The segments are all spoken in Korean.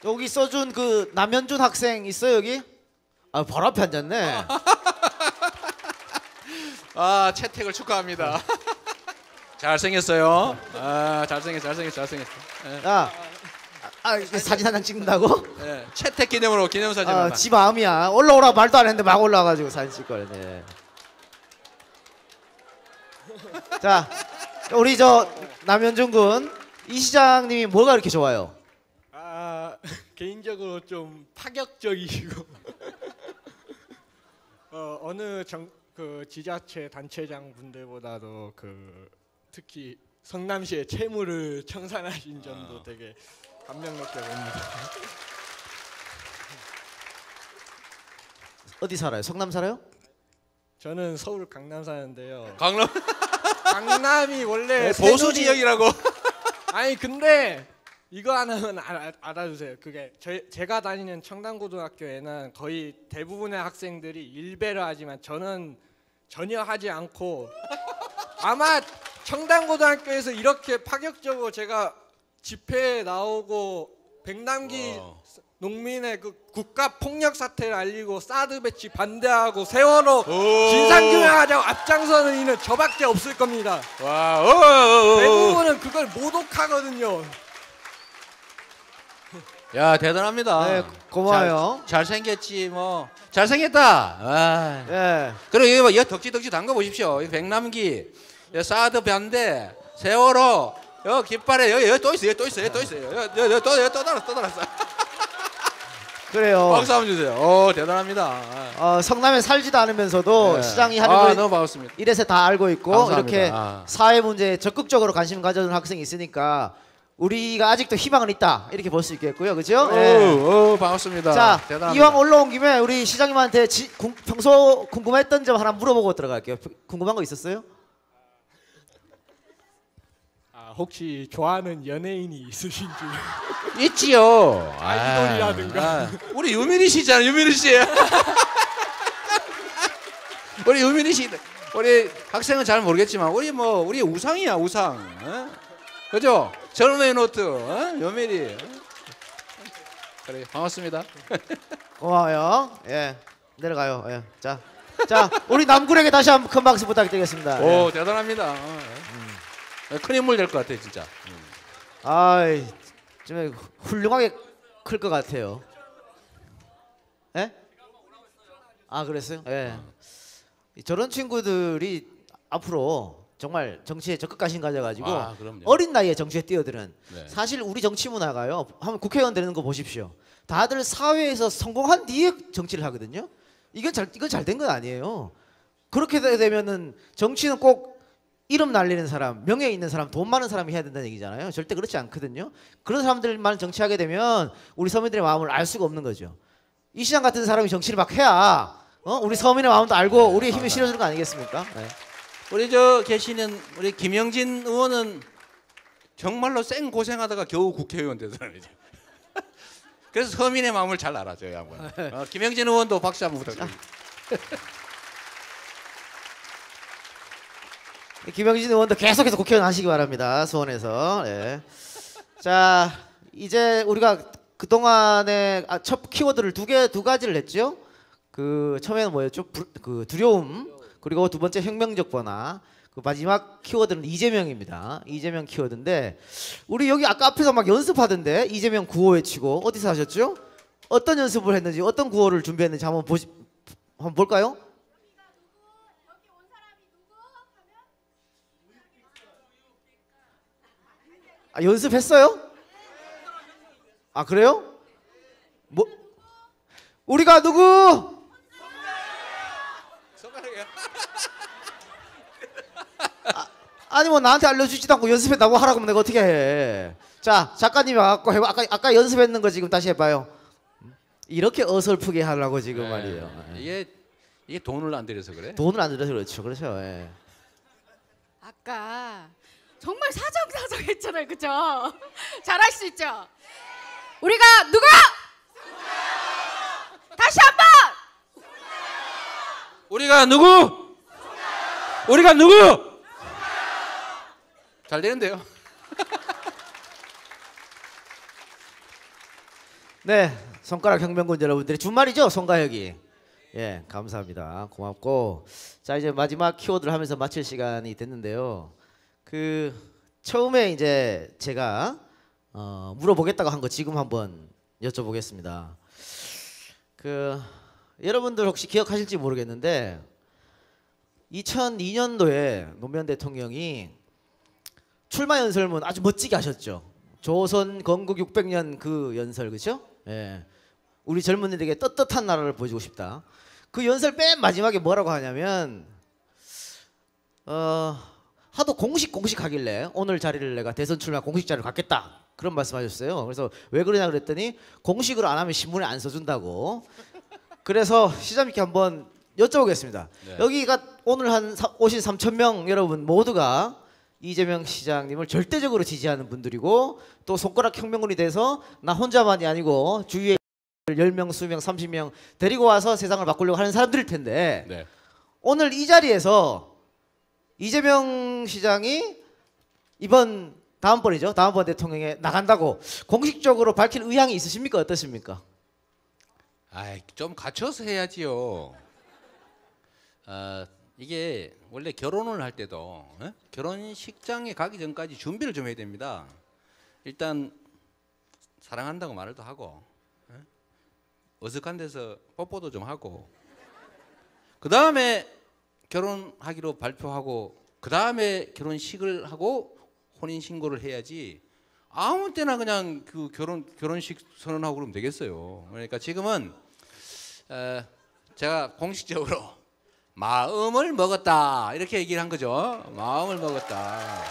여기 써준 그 남현준 학생 있어요 여기? 아 바로 앞에 앉았네. 아 채택을 축하합니다. 잘생겼어요. 아 잘생겼어. 야, 사진 한 장 찍는다고? 네, 채택 기념으로 기념사진 하나. 지 마음이야. 올라오라 말도 안 했는데 막 올라와가지고 사진 찍 거네. 자, 우리 저 남현준 군, 이 시장님이 뭐가 이렇게 좋아요? 개인적으로 좀 파격적이시고 어느 그 지자체 단체장 분들보다도 그 특히 성남시의 채무를 청산하신 점도 되게 감명 깊게 봅니다. 어디 살아요? 성남 살아요? 저는 서울 강남 사는데요. 강남이 원래 보수 지역이라고. 아니 근데 이거 하나는 알아주세요. 그게 제가 다니는 청담고등학교에는 거의 대부분의 학생들이 일배를 하지만 저는 전혀 하지 않고 아마 청담고등학교에서 이렇게 파격적으로 제가 집회에 나오고 백남기 농민의 그 국가 폭력 사태를 알리고 사드 배치 반대하고 세월호 진상규명하자고 앞장서는 이는 저밖에 없을 겁니다. 대부분은 그걸 모독하거든요. 야 대단합니다. 네, 고마워요. 잘생겼지 뭐. 잘생겼다. 아. 예. 그리고 이거 덕지 담가 보십시오. 백남기, 사드 반대, 세월호, 깃발에 여기 또 있어요. 여기 또 달았어. 그래요. 박수 한번 주세요. 대단합니다. 성남에 살지도 않으면서도 네. 시장이 하는 걸 너무 반갑습니다. 이래서 다 알고 있고 감사합니다. 이렇게 사회 문제에 적극적으로 관심 가져준 학생이 있으니까 우리가 아직도 희망은 있다 이렇게 볼 수 있겠고요, 그죠? 반갑습니다. 자, 대단합니다. 이왕 올라온 김에 우리 시장님한테 평소 궁금했던 점 하나 물어보고 들어갈게요. 궁금한 거 있었어요? 혹시 좋아하는 연예인이 있으신지? 있지요. 아이돌이라든가. 우리 유민희 씨잖아, 유민희 씨. 우리 유민희 씨. 우리 학생은 잘 모르겠지만 우리 우상이야, 우상. 그죠? 젊음의 노트, 유민희. 그래, 반갑습니다. 고마워요. 예, 내려가요. 예, 자, 우리 남군에게 다시 한번 큰 박수 부탁드리겠습니다. 대단합니다. 큰 인물 될 것 같아, 진짜. 아이, 좀 훌륭하게 클 것 같아요. 예? 그랬어요? 예. 저런 친구들이 앞으로 정말 정치에 적극 관심 가져가지고 어린 나이에 정치에 뛰어드는. 네. 사실 우리 정치 문화가요. 한번 국회의원 되는 거 보십시오. 다들 사회에서 성공한 뒤에 정치를 하거든요. 이건 잘 된 건 아니에요. 그렇게 되면은 정치는 꼭 이름 날리는 사람, 명예 있는 사람, 돈 많은 사람이 해야 된다는 얘기잖아요. 절대 그렇지 않거든요. 그런 사람들만 정치하게 되면 우리 서민들의 마음을 알 수가 없는 거죠. 이 시장 같은 사람이 정치를 막 해야 우리 서민의 마음도 알고 우리의 힘을 실어주는 거 아니겠습니까? 네. 우리 계시는 우리 김영진 의원은 정말로 생 고생하다가 겨우 국회의원 된 사람이죠. 그래서 서민의 마음을 잘 알아줘요, 한번. 김영진 의원도 박수 한번 부탁드립니다. 김영진 의원도 계속해서 국회의원 하시기 바랍니다. 수원에서. 예. 자, 이제 우리가 그 동안에 첫 키워드를 두 가지를 했죠. 그 처음에는 뭐였죠? 그 두려움, 그리고 두 번째 혁명적 변화. 그 마지막 키워드는 이재명입니다. 이재명 키워드인데 우리 여기 아까 앞에서 막 연습하던데 이재명 구호 외치고 어디서 하셨죠? 어떤 연습을 했는지 어떤 구호를 준비했는지 한번 볼까요? 연습했어요? 그래요? 뭐 우리가 누구? 아니 뭐 나한테 알려주지도 않고 연습했다고 하라고 하면 내가 어떻게 해? 자, 작가님이 와갖고 해봐. 아까 연습했는 거 지금 다시 해봐요. 이렇게 어설프게 하려고 지금 말이에요. 이게 돈을 안 들여서 그래? 돈을 안 들여서 그렇죠. 예. 아까 정말 사정사정했잖아요, 그죠? 잘할 수 있죠. 우리가 누가? 다시 한번. 우리가 누구? 우리가 누구? 잘 되는데요. 네, 손가락 혁명군 여러분들이 주말이죠, 송가혁이. 예, 감사합니다. 고맙고, 자 이제 마지막 키워드를 하면서 마칠 시간이 됐는데요. 그 처음에 이제 제가 물어보겠다고 한 거 지금 한번 여쭤보겠습니다. 그 여러분들 혹시 기억하실지 모르겠는데 2002년도에 노무현 대통령이 출마 연설문 아주 멋지게 하셨죠. 조선 건국 600년 그 연설, 그죠? 예. 우리 젊은이들에게 떳떳한 나라를 보여주고 싶다. 그 연설 맨 마지막에 뭐라고 하냐면 하도 공식 하길래 오늘 자리를 내가 대선 출마 공식 자리를 갖겠다 그런 말씀하셨어요. 그래서 왜 그러냐 그랬더니 공식으로 안 하면 신문에 안 써준다고. 그래서 시점 있게 한번 여쭤보겠습니다. 네. 여기가 오늘 한 오신 3,000명 여러분 모두가 이재명 시장님을 절대적으로 지지하는 분들이고 또 손가락 혁명군이 돼서 나 혼자만이 아니고 주위에 10명, 20명, 30명 데리고 와서 세상을 바꾸려고 하는 사람들일 텐데 네. 오늘 이 자리에서 이재명 시장이 이번 다음번이죠. 다음번 대통령에 나간다고 공식적으로 밝힐 의향이 있으십니까? 어떠십니까? 아이, 좀 갖춰서 해야지요. 이게 원래 결혼을 할 때도 결혼식장에 가기 전까지 준비를 좀 해야 됩니다. 일단 사랑한다고 말도 하고 어색한 데서 뽀뽀도 좀 하고 그 다음에 결혼하기로 발표하고 그 다음에 결혼식을 하고 혼인 신고를 해야지 아무 때나 그냥 그 결혼식 선언하고 그러면 되겠어요. 그러니까 지금은 제가 공식적으로 마음을 먹었다 이렇게 얘기를 한 거죠. 마음을 먹었다.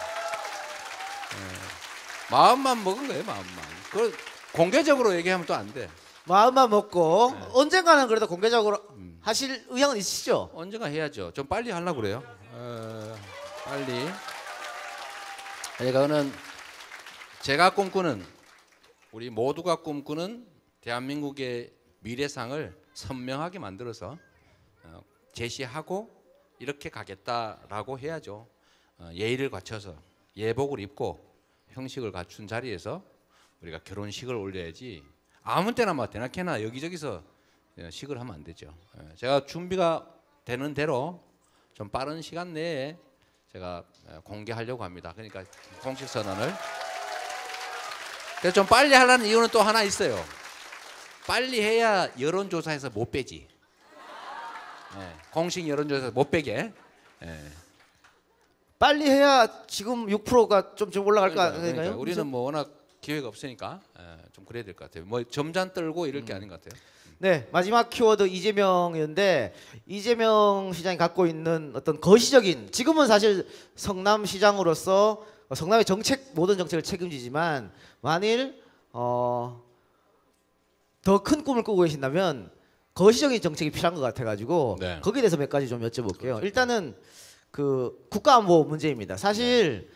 마음만 먹은 거예요. 마음만. 그걸 공개적으로 얘기하면 또 안 돼. 마음만 먹고 언젠가는 그래도 공개적으로 하실 의향은 있으시죠? 언젠가 해야죠. 좀 빨리 하려고 그래요. 빨리. 이거는 제가 꿈꾸는 우리 모두가 꿈꾸는 대한민국의 미래상을 선명하게 만들어서 제시하고 이렇게 가겠다라고 해야죠. 예의를 갖춰서 예복을 입고 형식을 갖춘 자리에서 우리가 결혼식을 올려야지 아무 때나 막 대낮에나 여기저기서 식을 하면 안 되죠. 제가 준비가 되는 대로 좀 빠른 시간 내에 제가 공개하려고 합니다. 그러니까 공식 선언을. 그래서 좀 빨리 하려는 이유는 또 하나 있어요. 빨리 해야 여론조사에서 못 빼지. 공식 여론조사에서 못 빼게. 빨리 해야 지금 6%가 좀 올라갈까? 그러니까 우리는 뭐 워낙 기회가 없으니까 좀 그래야 될 것 같아요. 뭐 점잔 떨고 이럴 게 아닌 것 같아요. 네, 마지막 키워드 이재명이었는데 이재명 시장이 갖고 있는 어떤 거시적인 지금은 사실 성남시장으로서 성남의 모든 정책을 책임지지만 만일 더 큰 꿈을 꾸고 계신다면 거시적인 정책이 필요한 것 같아가지고 네. 거기에 대해서 몇 가지 좀 여쭤볼게요. 그렇죠. 일단은 그 국가안보 문제입니다. 사실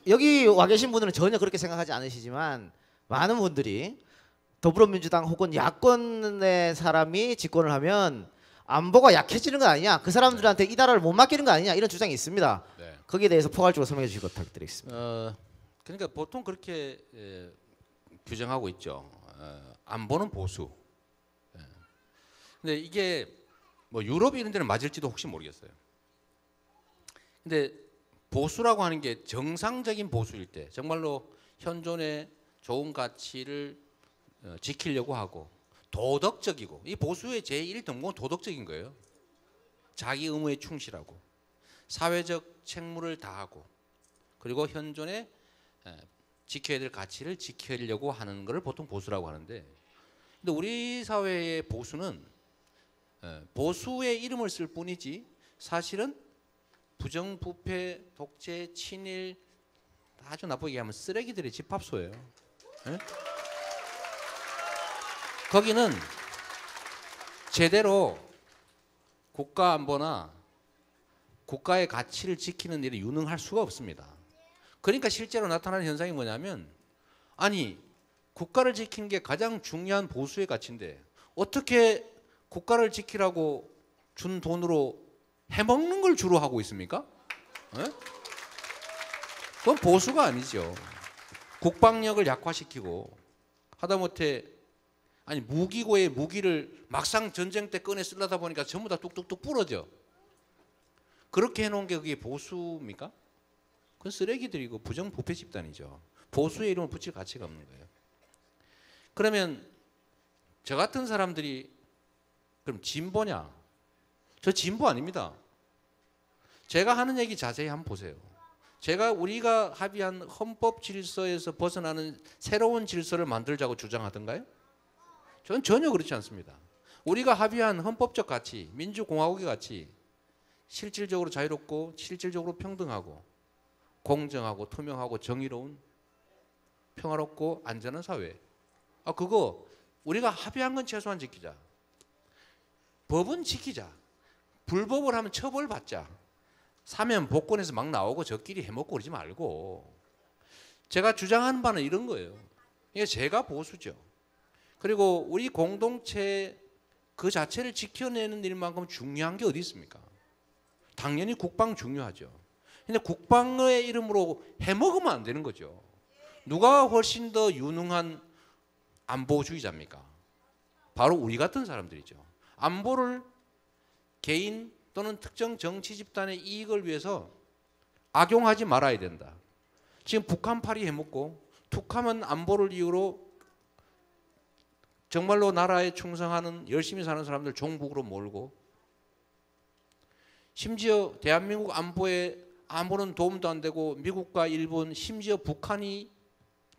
여기 와 계신 분들은 전혀 그렇게 생각하지 않으시지만 많은 분들이 더불어민주당 혹은 야권의 사람이 집권을 하면 안보가 약해지는 거 아니냐, 그 사람들한테 이 나라를 못 맡기는 거 아니냐 이런 주장이 있습니다. 네. 거기에 대해서 포괄적으로 설명해 주시기 부탁드리겠습니다. 그러니까 보통 그렇게 규정하고 있죠. 안보는 보수. 근데 이게 뭐 유럽 이런 데는 맞을지도 혹시 모르겠어요. 근데 보수라고 하는 게 정상적인 보수일 때 정말로 현존의 좋은 가치를 지키려고 하고 도덕적이고 이 보수의 제1등목은 도덕적인 거예요. 자기 의무에 충실하고 사회적 책무를 다하고 그리고 현존의 지켜야 될 가치를 지키려고 하는 것을 보통 보수라고 하는데 근데 우리 사회의 보수는 보수의 이름을 쓸 뿐이지 사실은 부정부패, 독재, 친일 아주 나쁘게 얘기하면 쓰레기들의 집합소예요. 거기는 제대로 국가 안보나 국가의 가치를 지키는 일에 유능할 수가 없습니다. 그러니까 실제로 나타나는 현상이 뭐냐면 아니 국가를 지키는 게 가장 중요한 보수의 가치인데 어떻게 국가를 지키라고 준 돈으로 해먹는 걸 주로 하고 있습니까? 그건 보수가 아니죠. 국방력을 약화시키고 하다못해 아니 무기고의 무기를 막상 전쟁 때 꺼내 쓰려다 보니까 전부 다 뚝뚝뚝 부러져. 그렇게 해놓은 게 그게 보수입니까? 그건 쓰레기들이고 부정부패 집단이죠. 보수의 이름을 붙일 가치가 없는 거예요. 그러면 저 같은 사람들이 그럼 진보냐? 저 진보 아닙니다. 제가 하는 얘기 자세히 한번 보세요. 우리가 합의한 헌법 질서에서 벗어나는 새로운 질서를 만들자고 주장하던가요? 저는 전혀 그렇지 않습니다. 우리가 합의한 헌법적 가치, 민주공화국의 가치, 실질적으로 자유롭고 실질적으로 평등하고 공정하고 투명하고 정의로운 평화롭고 안전한 사회. 그거 우리가 합의한 건 최소한 지키자. 법은 지키자. 불법을 하면 처벌받자. 사면 복권에서 막 나오고 저끼리 해먹고 그러지 말고. 제가 주장하는 바는 이런 거예요. 이게 제가 보수죠. 그리고 우리 공동체 그 자체를 지켜내는 일만큼 중요한 게 어디 있습니까? 당연히 국방 중요하죠. 근데 국방의 이름으로 해먹으면 안 되는 거죠. 누가 훨씬 더 유능한 안보주의자입니까? 바로 우리 같은 사람들이죠. 안보를 개인 또는 특정 정치 집단의 이익을 위해서 악용하지 말아야 된다. 지금 북한팔이 해먹고 툭하면 안보를 이유로 정말로 나라에 충성하는 열심히 사는 사람들 종북으로 몰고 심지어 대한민국 안보에 아무런 도움도 안 되고 미국과 일본 심지어 북한이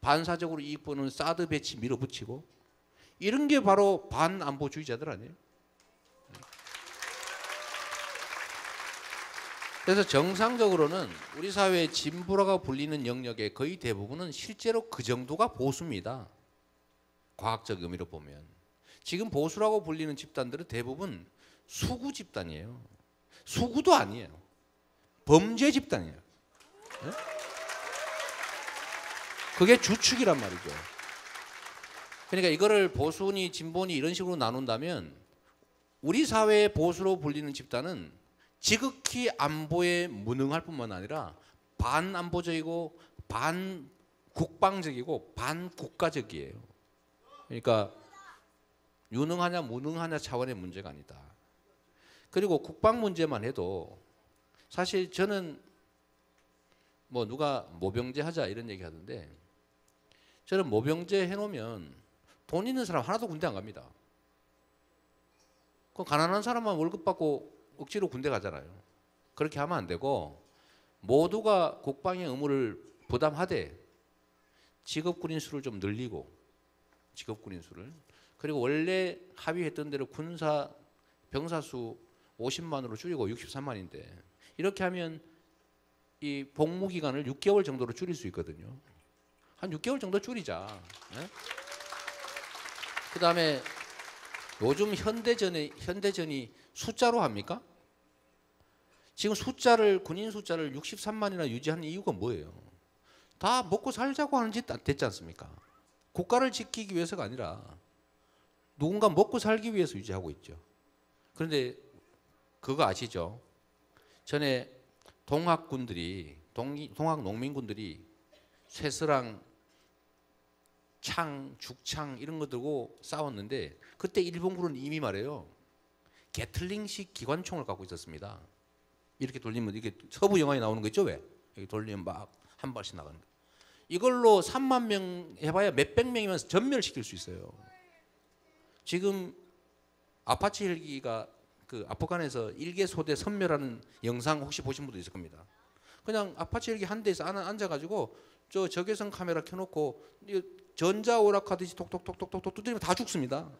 반사적으로 이익 보는 사드 배치 밀어붙이고 이런 게 바로 반안보주의자들 아니에요? 그래서 정상적으로는 우리 사회의 진보라고 불리는 영역의 거의 대부분은 실제로 그 정도가 보수입니다. 과학적 의미로 보면. 지금 보수라고 불리는 집단들은 대부분 수구 집단이에요. 수구도 아니에요. 범죄 집단이에요. 네? 그게 주축이란 말이죠. 그러니까 이거를 보수니 진보니 이런 식으로 나눈다면 우리 사회의 보수로 불리는 집단은 지극히 안보에 무능할 뿐만 아니라 반안보적이고 반국방적이고 반국가적이에요. 그러니까 유능하냐 무능하냐 차원의 문제가 아니다. 그리고 국방 문제만 해도 사실 저는 뭐 누가 모병제 하자 이런 얘기 하던데 저는 모병제 해놓으면 돈 있는 사람 하나도 군대 안 갑니다. 그 가난한 사람만 월급 받고 억지로 군대 가잖아요. 그렇게 하면 안 되고 모두가 국방의 의무를 부담하되 직업군인 수를 좀 늘리고 직업군인 수를 그리고 원래 합의했던 대로 군사 병사 수 50만으로 줄이고 63만인데 이렇게 하면 이 복무 기간을 6개월 정도로 줄일 수 있거든요. 한 6개월 정도 줄이자. 네? 그다음에 요즘 현대전이 숫자로 합니까? 지금 군인 숫자를 63만이나 유지하는 이유가 뭐예요? 다 먹고 살자고 하는 짓 됐지 않습니까? 국가를 지키기 위해서가 아니라 누군가 먹고 살기 위해서 유지하고 있죠. 그런데 그거 아시죠? 전에 동학군들이 동학 농민군들이 쇠스랑 창, 죽창 이런 거 들고 싸웠는데 그때 일본군은 이미 말해요. 게틀링식 기관총을 갖고 있었습니다. 이렇게 돌리면 이게 서부 영화에 나오는 거 있죠? 왜? 이렇게 돌리면 막 한 발씩 나가는 거. 이걸로 3만 명 해봐야 몇백 명이면 전멸시킬 수 있어요. 지금 아파치 헬기가 그 아프간에서 일개 소대 선멸하는 영상 혹시 보신 분도 있을 겁니다. 그냥 아파치 헬기 한 대에서 앉아가지고 저 적외선 카메라 켜놓고 전자 오락하듯이 톡톡톡톡톡톡 두드리면 다 죽습니다.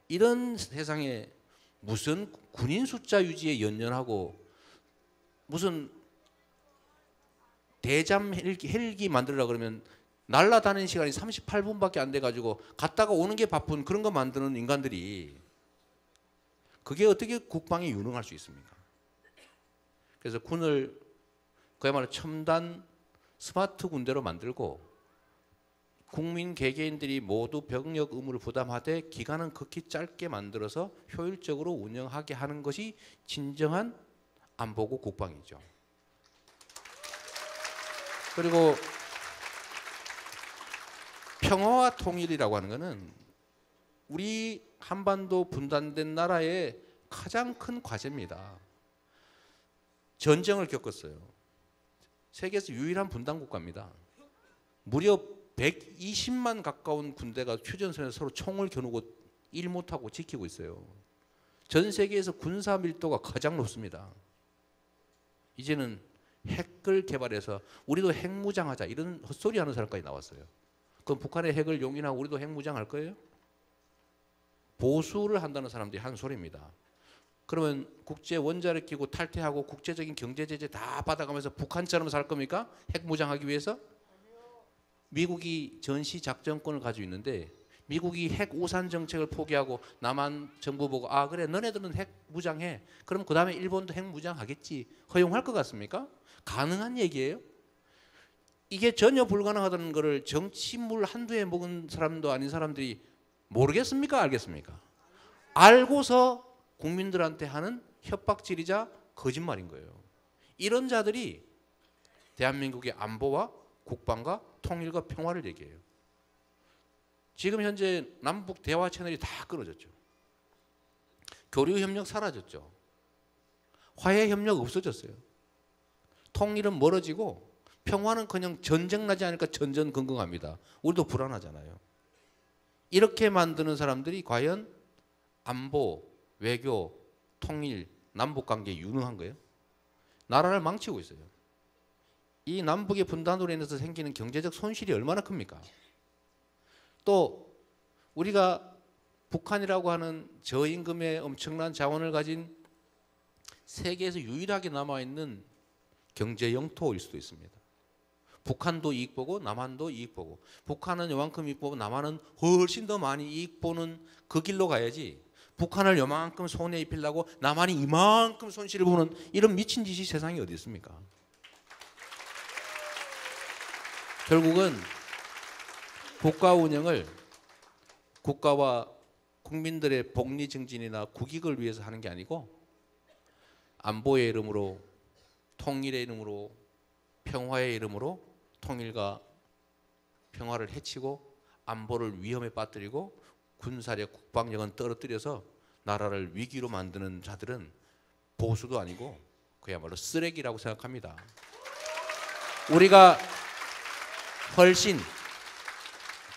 이런 세상에 무슨 군인 숫자 유지에 연연하고 무슨 대잠 헬기 만들려고 그러면 날아다니는 시간이 38분밖에 안 돼가지고 갔다가 오는 게 바쁜 그런 거 만드는 인간들이 그게 어떻게 국방에 유능할 수 있습니까? 그래서 군을 그야말로 첨단 스마트 군대로 만들고 국민 개개인들이 모두 병력 의무를 부담하되 기간은 극히 짧게 만들어서 효율적으로 운영하게 하는 것이 진정한 안보고 국방이죠. 그리고 평화와 통일이라고 하는 것은 우리 한반도 분단된 나라의 가장 큰 과제입니다. 전쟁을 겪었어요. 세계에서 유일한 분단 국가입니다. 무려 120만 가까운 군대가 휴전선에서 서로 총을 겨누고 일 못하고 지키고 있어요. 전 세계에서 군사 밀도가 가장 높습니다. 이제는 핵을 개발해서 우리도 핵무장하자 이런 헛소리 하는 사람까지 나왔어요. 그럼 북한의 핵을 용인하고 우리도 핵무장할 거예요? 보수를 한다는 사람들이 한 소리입니다. 그러면 국제 원자력 기구 탈퇴하고 국제적인 경제 제재 다 받아가면서 북한처럼 살 겁니까? 핵무장하기 위해서? 미국이 전시 작전권을 가지고 있는데 미국이 핵 우산 정책을 포기하고 남한 정부 보고 아 그래 너네들은 핵 무장해. 그럼 그 다음에 일본도 핵 무장하겠지. 허용할 것 같습니까? 가능한 얘기예요. 이게 전혀 불가능하다는 것을 정치물 한두 해 먹은 사람도 아닌 사람들이 모르겠습니까? 알겠습니까? 알고서 국민들한테 하는 협박질이자 거짓말인 거예요. 이런 자들이 대한민국의 안보와 국방과 통일과 평화를 얘기해요. 지금 현재 남북 대화 채널이 다 끊어졌죠. 교류 협력 사라졌죠. 화해 협력 없어졌어요. 통일은 멀어지고 평화는커녕 전쟁 나지 않을까 전전긍긍합니다. 우리도 불안하잖아요. 이렇게 만드는 사람들이 과연 안보, 외교, 통일, 남북관계에 유능한 거예요? 나라를 망치고 있어요. 이 남북의 분단으로 인해서 생기는 경제적 손실이 얼마나 큽니까? 또 우리가 북한이라고 하는 저임금의 엄청난 자원을 가진 세계에서 유일하게 남아있는 경제 영토일 수도 있습니다. 북한도 이익 보고 남한도 이익 보고 북한은 요만큼 이익 보고 남한은 훨씬 더 많이 이익 보는 그 길로 가야지 북한을 요만큼 손해 입히려고 남한이 이만큼 손실을 보는 이런 미친 짓이 세상에 어디 있습니까? 결국은 국가 운영을 국가와 국민들의 복리 증진이나 국익을 위해서 하는 게 아니고 안보의 이름으로 통일의 이름으로 평화의 이름으로 통일과 평화를 해치고 안보를 위험에 빠뜨리고 군사력 국방력은 떨어뜨려서 나라를 위기로 만드는 자들은 보수도 아니고 그야말로 쓰레기라고 생각합니다. 우리가 훨씬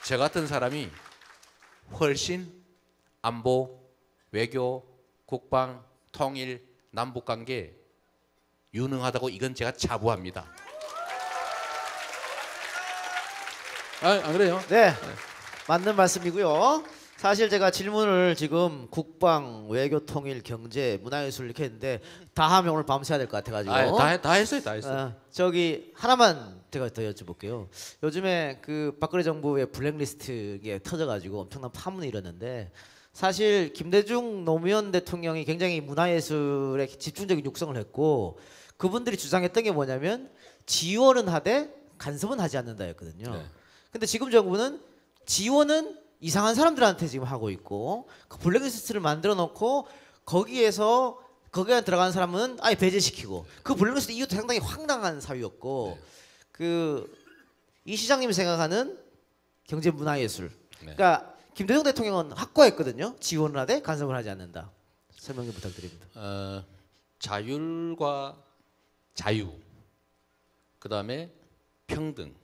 저 같은 사람이 훨씬 안보, 외교, 국방, 통일, 남북관계 유능하다고 이건 제가 자부합니다. 안 그래요? 네, 맞는 말씀이고요. 사실 제가 질문을 지금 국방, 외교, 통일, 경제, 문화예술 이렇게 했는데 다 하면 오늘 밤새야 될 것 같아가지고. 다 했어요, 다 했어요. 저기 하나만 제가 더 여쭤볼게요. 요즘에 그 박근혜 정부의 블랙리스트에 터져가지고 엄청난 파문이 일었는데 사실 김대중 노무현 대통령이 굉장히 문화예술에 집중적인 육성을 했고 그분들이 주장했던 게 뭐냐면 지원은 하되 간섭은 하지 않는다였거든요. 네. 근데 지금 정부는 지원은 이상한 사람들한테 지금 하고 있고 그 블랙리스트를 만들어 놓고 거기에 들어간 사람은 아예 배제시키고 그 블랙리스트 이유도 상당히 황당한 사유였고 네. 그 이 시장님이 생각하는 경제 문화예술 네. 그러니까 김대중 대통령은 확고했거든요. 지원을 하되 간섭을 하지 않는다. 설명 좀 부탁드립니다. 자율과 자유 그 다음에 평등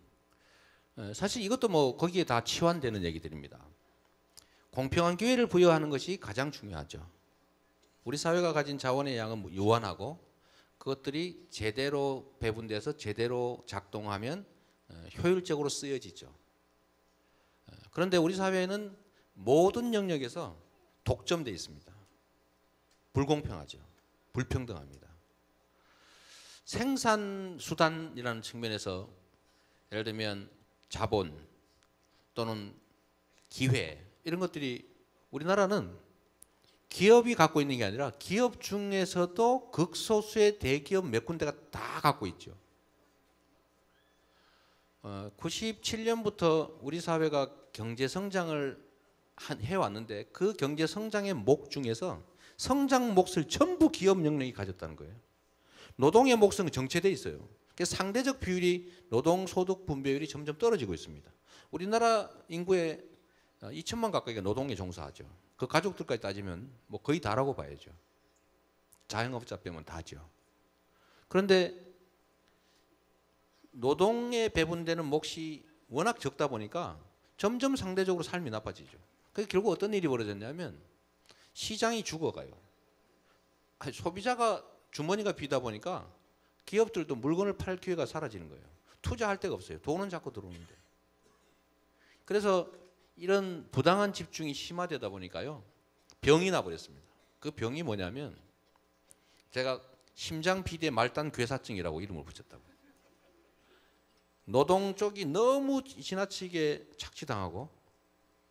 사실 이것도 뭐 거기에 다 치환되는 얘기들입니다. 공평한 기회를 부여하는 것이 가장 중요하죠. 우리 사회가 가진 자원의 양은 유한하고 그것들이 제대로 배분돼서 제대로 작동하면 효율적으로 쓰여지죠. 그런데 우리 사회는 모든 영역에서 독점되어 있습니다. 불공평하죠. 불평등합니다. 생산수단이라는 측면에서 예를 들면 자본 또는 기회 이런 것들이 우리나라는 기업이 갖고 있는 게 아니라 기업 중에서도 극소수의 대기업 몇 군데가 다 갖고 있죠. 97년부터 우리 사회가 경제 성장을 해왔는데 그 경제 성장의 목 중에서 성장 몫을 전부 기업 영역이 가졌다는 거예요. 노동의 몫은 정체돼 있어요. 그래서 상대적 비율이 노동 소득 분배율이 점점 떨어지고 있습니다. 우리나라 인구의 2천만 가까이가 노동에 종사하죠. 그 가족들까지 따지면 뭐 거의 다라고 봐야죠. 자영업자 빼면 다죠. 그런데 노동에 배분되는 몫이 워낙 적다 보니까 점점 상대적으로 삶이 나빠지죠. 그래서 결국 어떤 일이 벌어졌냐면 시장이 죽어가요. 소비자가 주머니가 비다 보니까 기업들도 물건을 팔 기회가 사라지는 거예요. 투자할 데가 없어요. 돈은 자꾸 들어오는데. 그래서 이런 부당한 집중이 심화되다 보니까요. 병이 나버렸습니다. 그 병이 뭐냐면 제가 심장비대 말단 괴사증이라고 이름을 붙였다고요. 노동 쪽이 너무 지나치게 착취당하고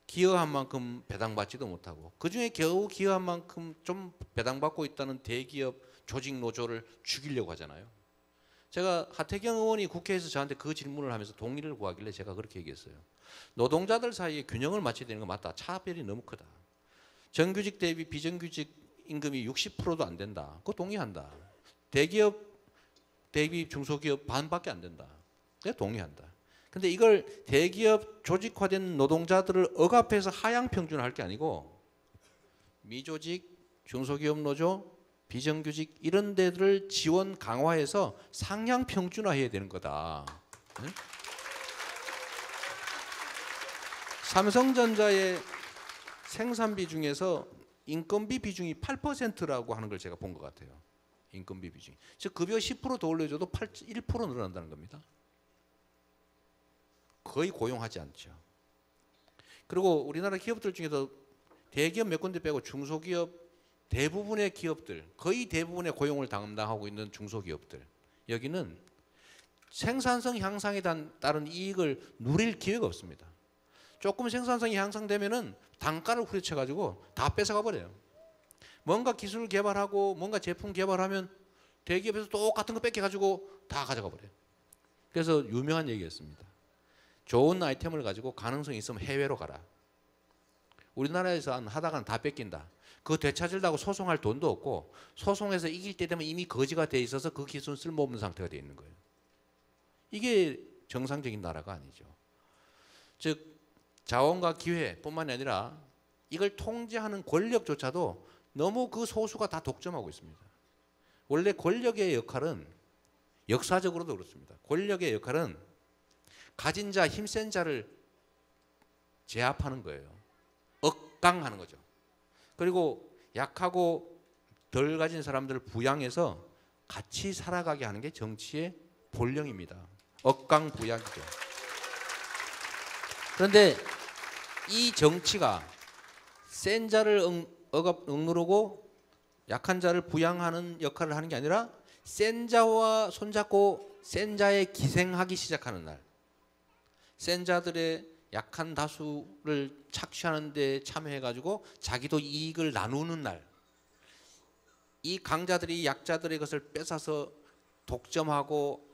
기여한 만큼 배당받지도 못하고 그중에 겨우 기여한 만큼 좀 배당받고 있다는 대기업 조직 노조를 죽이려고 하잖아요. 제가 하태경 의원이 국회에서 저한테 그 질문을 하면서 동의를 구하길래 제가 그렇게 얘기했어요. 노동자들 사이에 균형을 맞춰야 되는 거 맞다. 차별이 너무 크다. 정규직 대비 비정규직 임금이 60%도 안 된다. 그거 동의한다. 대기업 대비 중소기업 반밖에 안 된다. 내가 동의한다. 근데 이걸 대기업 조직화된 노동자들을 억압해서 하향 평준화할 게 아니고 미조직, 중소기업 노조, 비정규직 이런 데들을 지원 강화해서 상향 평준화해야 되는 거다. 네? 삼성전자의 생산비 중에서 인건비 비중이 8%라고 하는 걸 제가 본 것 같아요. 인건비 비중이. 즉 급여 10% 더 올려줘도 1% 늘어난다는 겁니다. 거의 고용하지 않죠. 그리고 우리나라 기업들 중에서 대기업 몇 군데 빼고 중소기업 대부분의 기업들, 거의 대부분의 고용을 담당하고 있는 중소기업들 여기는 생산성 향상에 따른 이익을 누릴 기회가 없습니다. 조금 생산성이 향상되면은 단가를 후려쳐 가지고 다 뺏어가 버려요. 뭔가 기술 개발하고 뭔가 제품 개발하면 대기업에서 똑같은 거 뺏겨 가지고 다 가져가 버려요. 그래서 유명한 얘기였습니다. 좋은 아이템을 가지고 가능성이 있으면 해외로 가라. 우리나라에서 하다가는 다 뺏긴다. 그거 되찾으려고 소송할 돈도 없고 소송해서 이길 때 되면 이미 거지가 돼 있어서 그 기술은 쓸모없는 상태가 돼 있는 거예요. 이게 정상적인 나라가 아니죠. 즉 자원과 기회뿐만 아니라 이걸 통제하는 권력조차도 너무 그 소수가 다 독점하고 있습니다. 원래 권력의 역할은 역사적으로도 그렇습니다. 권력의 역할은 가진 자, 힘센 자를 제압하는 거예요. 억강하는 거죠. 그리고 약하고 덜 가진 사람들을 부양해서 같이 살아가게 하는 게 정치의 본령입니다. 억강부양이죠. 그런데 이 정치가 센 자를 억누르고 약한 자를 부양하는 역할을 하는 게 아니라 센 자와 손잡고 센 자에 기생하기 시작하는 날, 센 자들의 약한 다수를 착취하는 데 참여해가지고 자기도 이익을 나누는 날, 이 강자들이 약자들의 것을 뺏어서 독점하고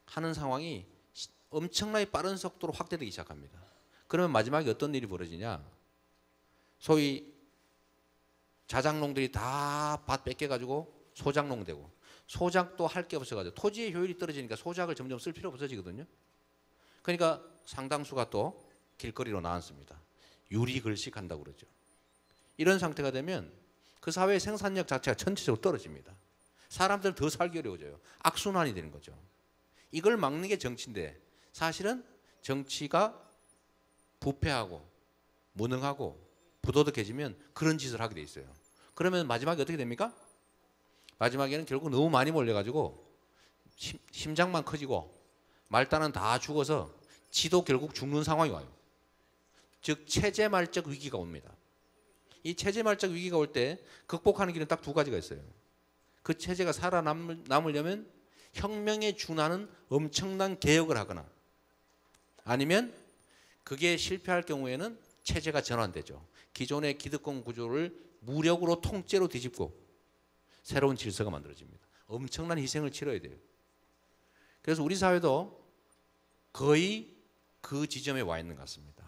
하는 상황이 엄청나게 빠른 속도로 확대되기 시작합니다. 그러면 마지막에 어떤 일이 벌어지냐? 소위 자작농들이 다 밭 뺏겨가지고 소작농 되고, 소작도 할 게 없어가지고 토지의 효율이 떨어지니까 소작을 점점 쓸 필요가 없어지거든요. 그러니까 상당수가 또 길거리로 나왔습니다. 유리글식한다고 그러죠. 이런 상태가 되면 그 사회의 생산력 자체가 전체적으로 떨어집니다. 사람들은 더 살기 어려워져요. 악순환이 되는 거죠. 이걸 막는 게 정치인데 사실은 정치가 부패하고 무능하고 부도덕해지면 그런 짓을 하게 돼 있어요. 그러면 마지막에 어떻게 됩니까? 마지막에는 결국 너무 많이 몰려가지고 심장만 커지고 말단은 다 죽어서 지도 결국 죽는 상황이 와요. 즉 체제말적 위기가 옵니다. 이 체제말적 위기가 올 때 극복하는 길은 딱 두 가지가 있어요. 그 체제가 살아남으려면 혁명에 준하는 엄청난 개혁을 하거나 아니면 그게 실패할 경우에는 체제가 전환되죠. 기존의 기득권 구조를 무력으로 통째로 뒤집고 새로운 질서가 만들어집니다. 엄청난 희생을 치러야 돼요. 그래서 우리 사회도 거의 그 지점에 와 있는 것 같습니다.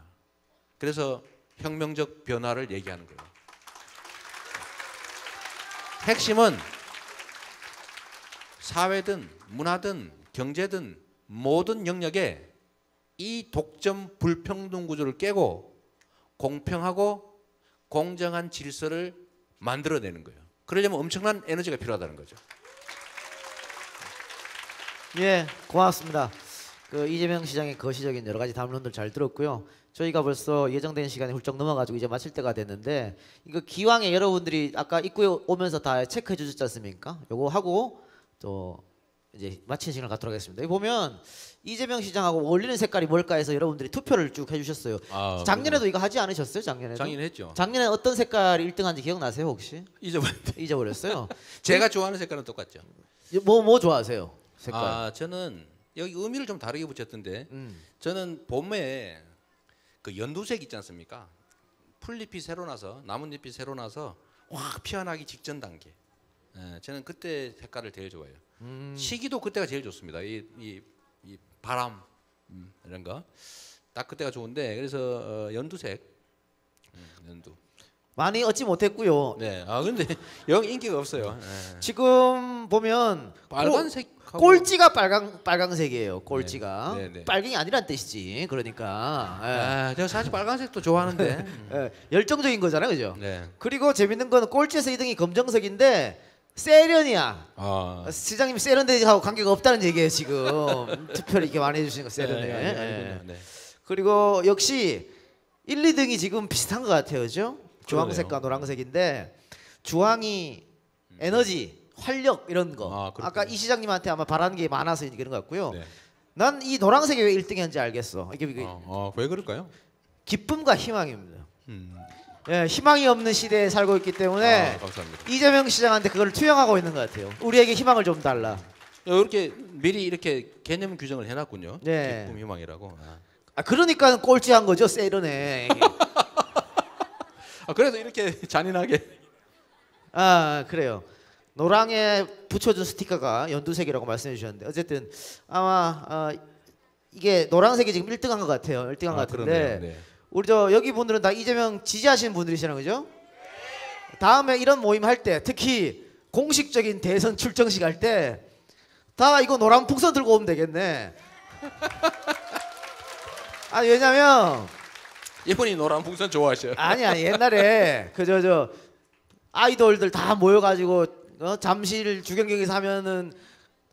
그래서 혁명적 변화를 얘기하는 거예요. 사회든 문화든 경제든 모든 영역에 이 독점 불평등 구조를 깨고 공평하고 공정한 질서를 만들어내는 거예요. 그러려면 엄청난 에너지가 필요하다는 거죠. 예, 고맙습니다. 그 이재명 시장의 거시적인 여러 가지 담론들 잘 들었고요. 저희가 벌써 예정된 시간이 훌쩍 넘어가지고 이제 마칠 때가 됐는데 이거 기왕에 여러분들이 아까 입구에 오면서 다 체크해 주셨지 않습니까? 요거 하고 또 이제 마치는 시간을 갖도록 하겠습니다. 여기 보면 이재명 시장하고 어울리는 색깔이 뭘까 해서 여러분들이 투표를 쭉 해주셨어요. 작년에도 이거 하지 않으셨어요? 작년에도? 작년에 했죠. 작년에 어떤 색깔이 1등한지 기억나세요 혹시? 잊어버렸는데. 잊어버렸어요? 제가 좋아하는 색깔은 똑같죠. 뭐 좋아하세요? 색깔. 저는 여기 의미를 좀 다르게 붙였던데 저는 봄에 그 연두색 있지 않습니까? 풀잎이 새로 나서 나뭇잎이 새로 나서 확 피어나기 직전 단계. 저는 그때 색깔을 제일 좋아해요. 시기도 그때가 제일 좋습니다. 이 바람 이런 거 딱 그때가 좋은데 그래서 연두색 연두. 많이 얻지 못했고요. 네. 근데 영 인기가 없어요. 지금 보면 빨간색 꼴찌가 빨강색이에요. 꼴찌가 네. 빨갱이 아니란 뜻이지. 그러니까 저 사실 빨간색도 좋아하는데. 열정적인 거잖아요, 그죠? 네. 그리고 재밌는 거는 꼴찌에서 2등이 검정색인데 세련이야. 시장님 세련되하고 관계가 없다는 얘기예요 지금. 투표를 이렇게 많이 해주시는 거 세련해. 네. 그리고 역시 1, 2등이 지금 비슷한 것 같아요, 그죠? 주황색과 그러네요. 노란색인데 주황이 에너지, 활력 이런 거. 아까 이 시장님한테 아마 바라는 게 많아서 그런 것 같고요. 네. 난 이 노란색이 왜 1등이었는지 알겠어. 이게 왜 그럴까요? 기쁨과 희망입니다. 예, 희망이 없는 시대에 살고 있기 때문에 감사합니다. 이재명 시장한테 그걸 투영하고 있는 것 같아요. 우리에게 희망을 좀 달라. 이렇게 미리 이렇게 개념 규정을 해놨군요. 네. 기쁨 희망이라고. 그러니까 꼴찌한 거죠, 세련해. 그래서 이렇게 잔인하게. 그래요. 노랑에 붙여준 스티커가 연두색이라고 말씀해 주셨는데 어쨌든 아마 이게 노란색이 지금 1등한 것 같아요. 1등한 것 같은데 그러네요. 네. 우리 여기 분들은 다 이재명 지지하시는 분들이시잖아요, 그죠? 다음에 이런 모임 할 때 특히 공식적인 대선 출정식 할 때 다 이거 노란 풍선 들고 오면 되겠네. 왜냐면 이분이 노란 풍선 좋아하셔요. 아니야 옛날에 그 저 아이돌들 다 모여가지고 잠실 주경기에서 하면은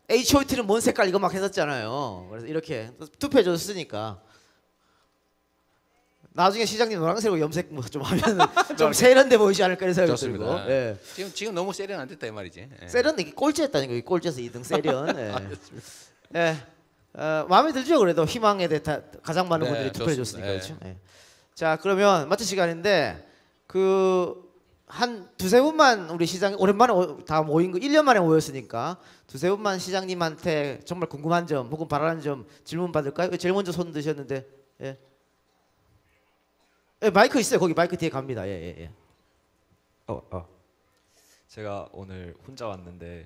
H.O.T는 뭔 색깔 이거 막 했었잖아요. 그래서 이렇게 투표해줬으니까 나중에 시장님 노란색으로 염색 뭐 좀 하면 좀 세련돼 보이지 않을까 이런 생각이 들고. 좋습니다. 예. 지금 너무 세련 안 됐다 이 말이지. 세련 이게 꼴찌했다니까 이 꼴찌에서 2등 세련. 예. 마음에 들죠 그래도 희망에 대해 가장 많은 분들이 투표해 줬으니까 그렇죠. 예. 자 그러면 마칠 시간인데 한 두세 분만 우리 시장 오랜만에 다 모인 거 1년 만에 모였으니까 두세 분만 시장님한테 정말 궁금한 점 혹은 바라는 점 질문 받을까요? 제일 먼저 손 드셨는데 예. 마이크 있어요. 거기 마이크 뒤에 갑니다. 예. 제가 오늘 혼자 왔는데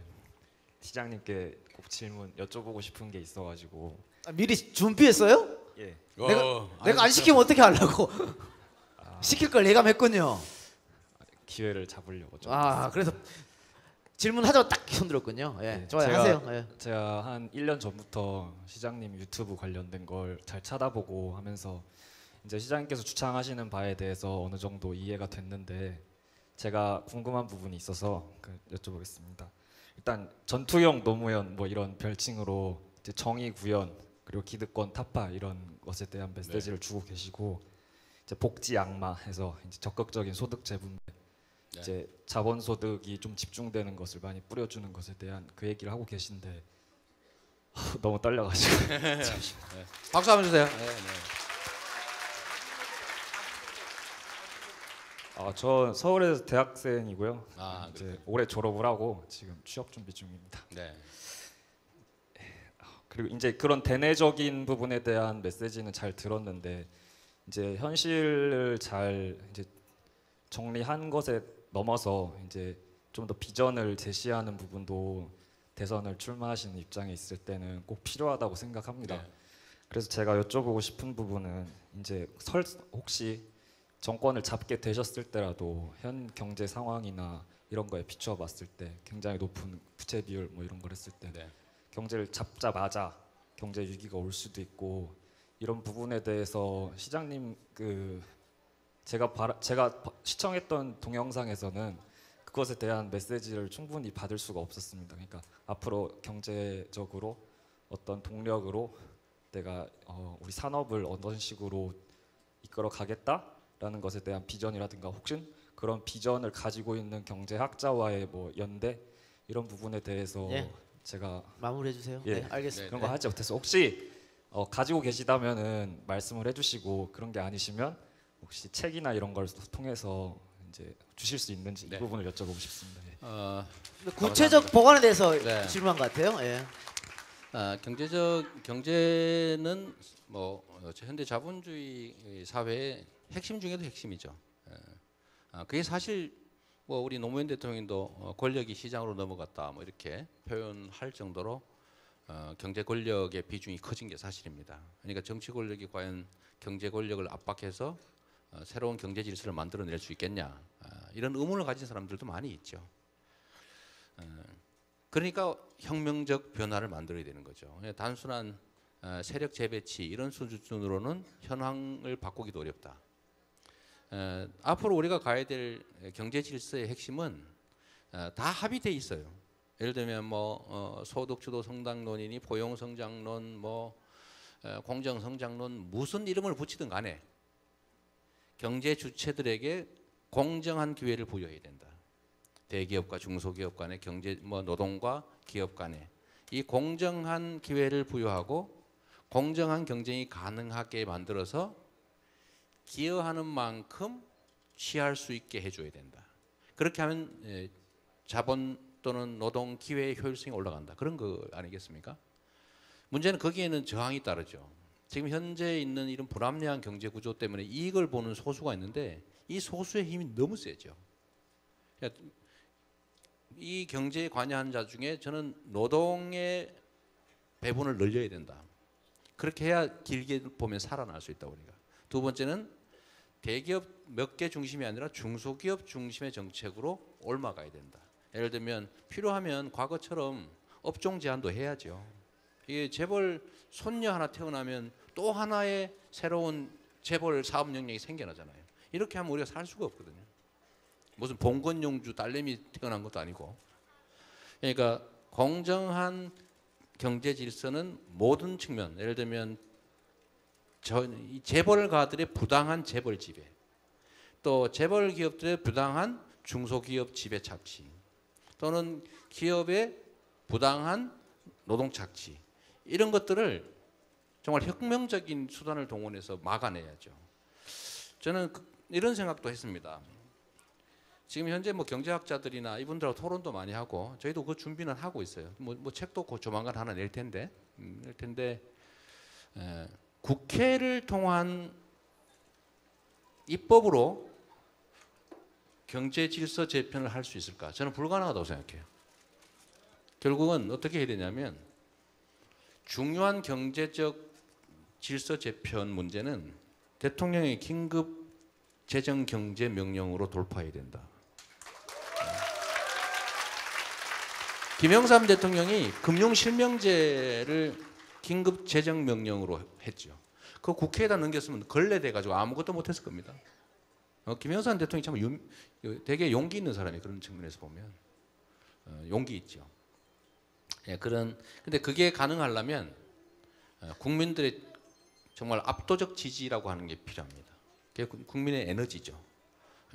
시장님께 꼭 질문 여쭤보고 싶은 게 있어가지고 미리 준비했어요? 예. 내가 안 시키면 어떻게 하려고? 시킬 걸 예감했군요. 기회를 잡으려고 좀. 그래서 질문하자마자 딱 손들었군요. 예, 네, 좋아요. 하세요. 예. 제가 한 1년 전부터 시장님 유튜브 관련된 걸 잘 찾아보고 하면서 이제 시장님께서 주창하시는 바에 대해서 어느 정도 이해가 됐는데 제가 궁금한 부분이 있어서 여쭤보겠습니다. 일단 전투형 노무현 뭐 이런 별칭으로 이제 정의 구현 그리고 기득권 타파 이런 것에 대한 메시지를 주고 계시고 이제 복지 양마해서 이제 적극적인 소득 재분배 이제 자본 소득이 좀 집중되는 것을 많이 뿌려주는 것에 대한 그 얘기를 하고 계신데 너무 떨려가지고 박수 한번 주세요. 저 서울에서 대학생이고요. 그렇군요. 이제 올해 졸업을 하고 지금 취업 준비 중입니다. 네. 그리고 이제 그런 대내적인 부분에 대한 메시지는 잘 들었는데 이제 현실을 잘 이제 정리한 것에 넘어서 이제 좀 더 비전을 제시하는 부분도 대선을 출마하시는 입장에 있을 때는 꼭 필요하다고 생각합니다. 네. 그래서 제가 여쭤보고 싶은 부분은 이제 혹시 정권을 잡게 되셨을 때라도 현 경제 상황이나 이런 거에 비추어 봤을 때 굉장히 높은 부채 비율 뭐 이런 걸 했을 때 네. 경제를 잡자마자 경제 위기가 올 수도 있고 이런 부분에 대해서 시장님 제가 시청했던 동영상에서는 그것에 대한 메시지를 충분히 받을 수가 없었습니다. 그러니까 앞으로 경제적으로 어떤 동력으로 내가 우리 산업을 어떤 식으로 이끌어 가겠다라는 것에 대한 비전이라든가 혹은 그런 비전을 가지고 있는 경제학자와의 뭐 연대 이런 부분에 대해서 예. 제가 마무리해 주세요. 예. 네, 알겠습니다. 그런 거 하지 못해서 혹시 가지고 계시다면은 말씀을 해주시고 그런 게 아니시면 혹시 책이나 이런 걸 통해서 이제 주실 수 있는지 네. 이 부분을 여쭤보고 싶습니다. 예. 구체적 보관에 대해서 네. 질문한 것 같아요. 예. 경제는 뭐 현대 자본주의 사회의 핵심 중에도 핵심이죠. 그게 사실 뭐 우리 노무현 대통령도 권력이 시장으로 넘어갔다 뭐 이렇게 표현할 정도로 경제 권력의 비중이 커진 게 사실입니다. 그러니까 정치 권력이 과연 경제 권력을 압박해서 새로운 경제 질서를 만들어낼 수 있겠냐 이런 의문을 가진 사람들도 많이 있죠. 그러니까 혁명적 변화를 만들어야 되는 거죠. 단순한 세력 재배치 이런 수준으로는 현황을 바꾸기도 어렵다. 앞으로 우리가 가야 될 경제 질서의 핵심은 다 합의돼 있어요. 예를 들면 뭐 소득 주도 성장론이니 포용 성장론, 뭐 공정 성장론 무슨 이름을 붙이든 간에 경제 주체들에게 공정한 기회를 부여해야 된다. 대기업과 중소기업 간의 경제 노동과 기업 간의 이 공정한 기회를 부여하고 공정한 경쟁이 가능하게 만들어서 기여하는 만큼 취할 수 있게 해줘야 된다. 그렇게 하면 자본 또는 노동 기회의 효율성이 올라간다. 그런 거 아니겠습니까? 문제는 거기에는 저항이 따르죠. 지금 현재 있는 이런 불합리한 경제 구조 때문에 이익을 보는 소수가 있는데 이 소수의 힘이 너무 세죠. 그러니까 이 경제에 관여한 자 중에 저는 노동의 배분을 늘려야 된다. 그렇게 해야 길게 보면 살아날 수 있다 우리가. 두 번째는 대기업 몇 개 중심이 아니라 중소기업 중심의 정책으로 옮아가야 된다. 예를 들면 필요하면 과거처럼 업종 제한도 해야죠. 이게 재벌 손녀 하나 태어나면 또 하나의 새로운 재벌 사업 영역이 생겨나잖아요. 이렇게 하면 우리가 살 수가 없거든요. 무슨 봉건용주 딸내미 태어난 것도 아니고. 그러니까 공정한 경제 질서는 모든 측면, 예를 들면 이 재벌가들의 부당한 재벌 지배, 또 재벌 기업들의 부당한 중소기업 지배 착취, 또는 기업의 부당한 노동 착취, 이런 것들을 정말 혁명적인 수단을 동원해서 막아내야죠. 저는 이런 생각도 했습니다. 지금 현재 뭐 경제학자들이나 이분들하고 토론도 많이 하고 저희도 그 준비는 하고 있어요. 뭐 책도 곧 조만간 하나 낼 텐데, 국회를 통한 입법으로 경제 질서 재편을 할 수 있을까? 저는 불가능하다고 생각해요. 결국은 어떻게 해야 되냐면 중요한 경제적 질서 재편 문제는 대통령의 긴급 재정 경제 명령으로 돌파해야 된다. 김영삼 대통령이 금융실명제를 긴급 재정 명령으로 했죠. 그 국회에다 넘겼으면 걸레돼가지고 아무것도 못했을 겁니다. 김영삼 대통령이 참 되게 용기 있는 사람이 그런 측면에서 보면 용기 있죠. 예, 근데 그게 가능하려면 국민들의 정말 압도적 지지라고 하는 게 필요합니다. 그게 국민의 에너지죠.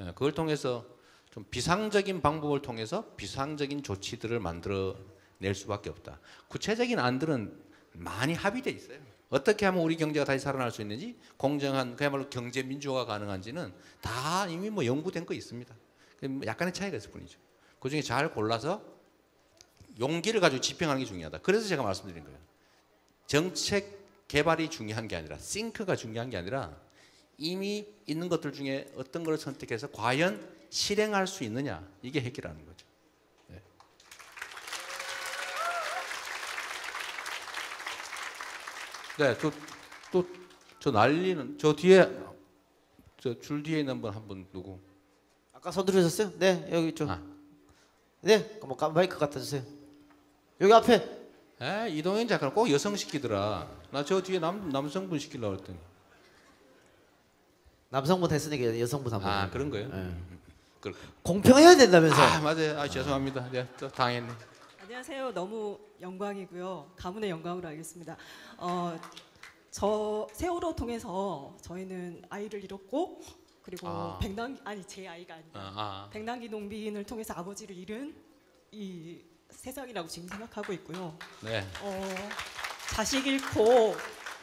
예, 그걸 통해서 좀 비상적인 방법을 통해서 비상적인 조치들을 만들어낼 수밖에 없다. 구체적인 안들은 많이 합의돼 있어요. 어떻게 하면 우리 경제가 다시 살아날 수 있는지, 공정한 그야말로 경제 민주화가 가능한지는 다 이미 뭐 연구된 거 있습니다. 약간의 차이가 있을 뿐이죠. 그 중에 잘 골라서 용기를 가지고 집행하는 게 중요하다. 그래서 제가 말씀드린 거예요. 정책 개발이 중요한 게 아니라, 싱크가 중요한 게 아니라 이미 있는 것들 중에 어떤 걸 선택해서 과연 실행할 수 있느냐, 이게 핵이라는 거죠. 네. 네, 저 난리는 저 뒤에 저 줄 뒤에 있는 분 한 분 누구? 아까 손 들으셨어요? 네, 여기 좀. 네, 한번 마이크 갖다 주세요. 여기 앞에. 이동현 작가는 꼭 여성 시키더라. 나 저 뒤에 남성분 시키려고 했더니. 남성분 했으니까 여성분 한번. 아 그런 거예요? 공평해야 된다면서. 아 맞아요. 아 죄송합니다. 네, 또 당했네. 안녕하세요. 너무 영광이고요. 가문의 영광으로 알겠습니다. 저 세월호 통해서 저희는 아이를 잃었고 그리고 제 아이가 아니라 백남기 농빈을 통해서 아버지를 잃은 이 세상이라고 지금 생각하고 있고요. 네. 자식 잃고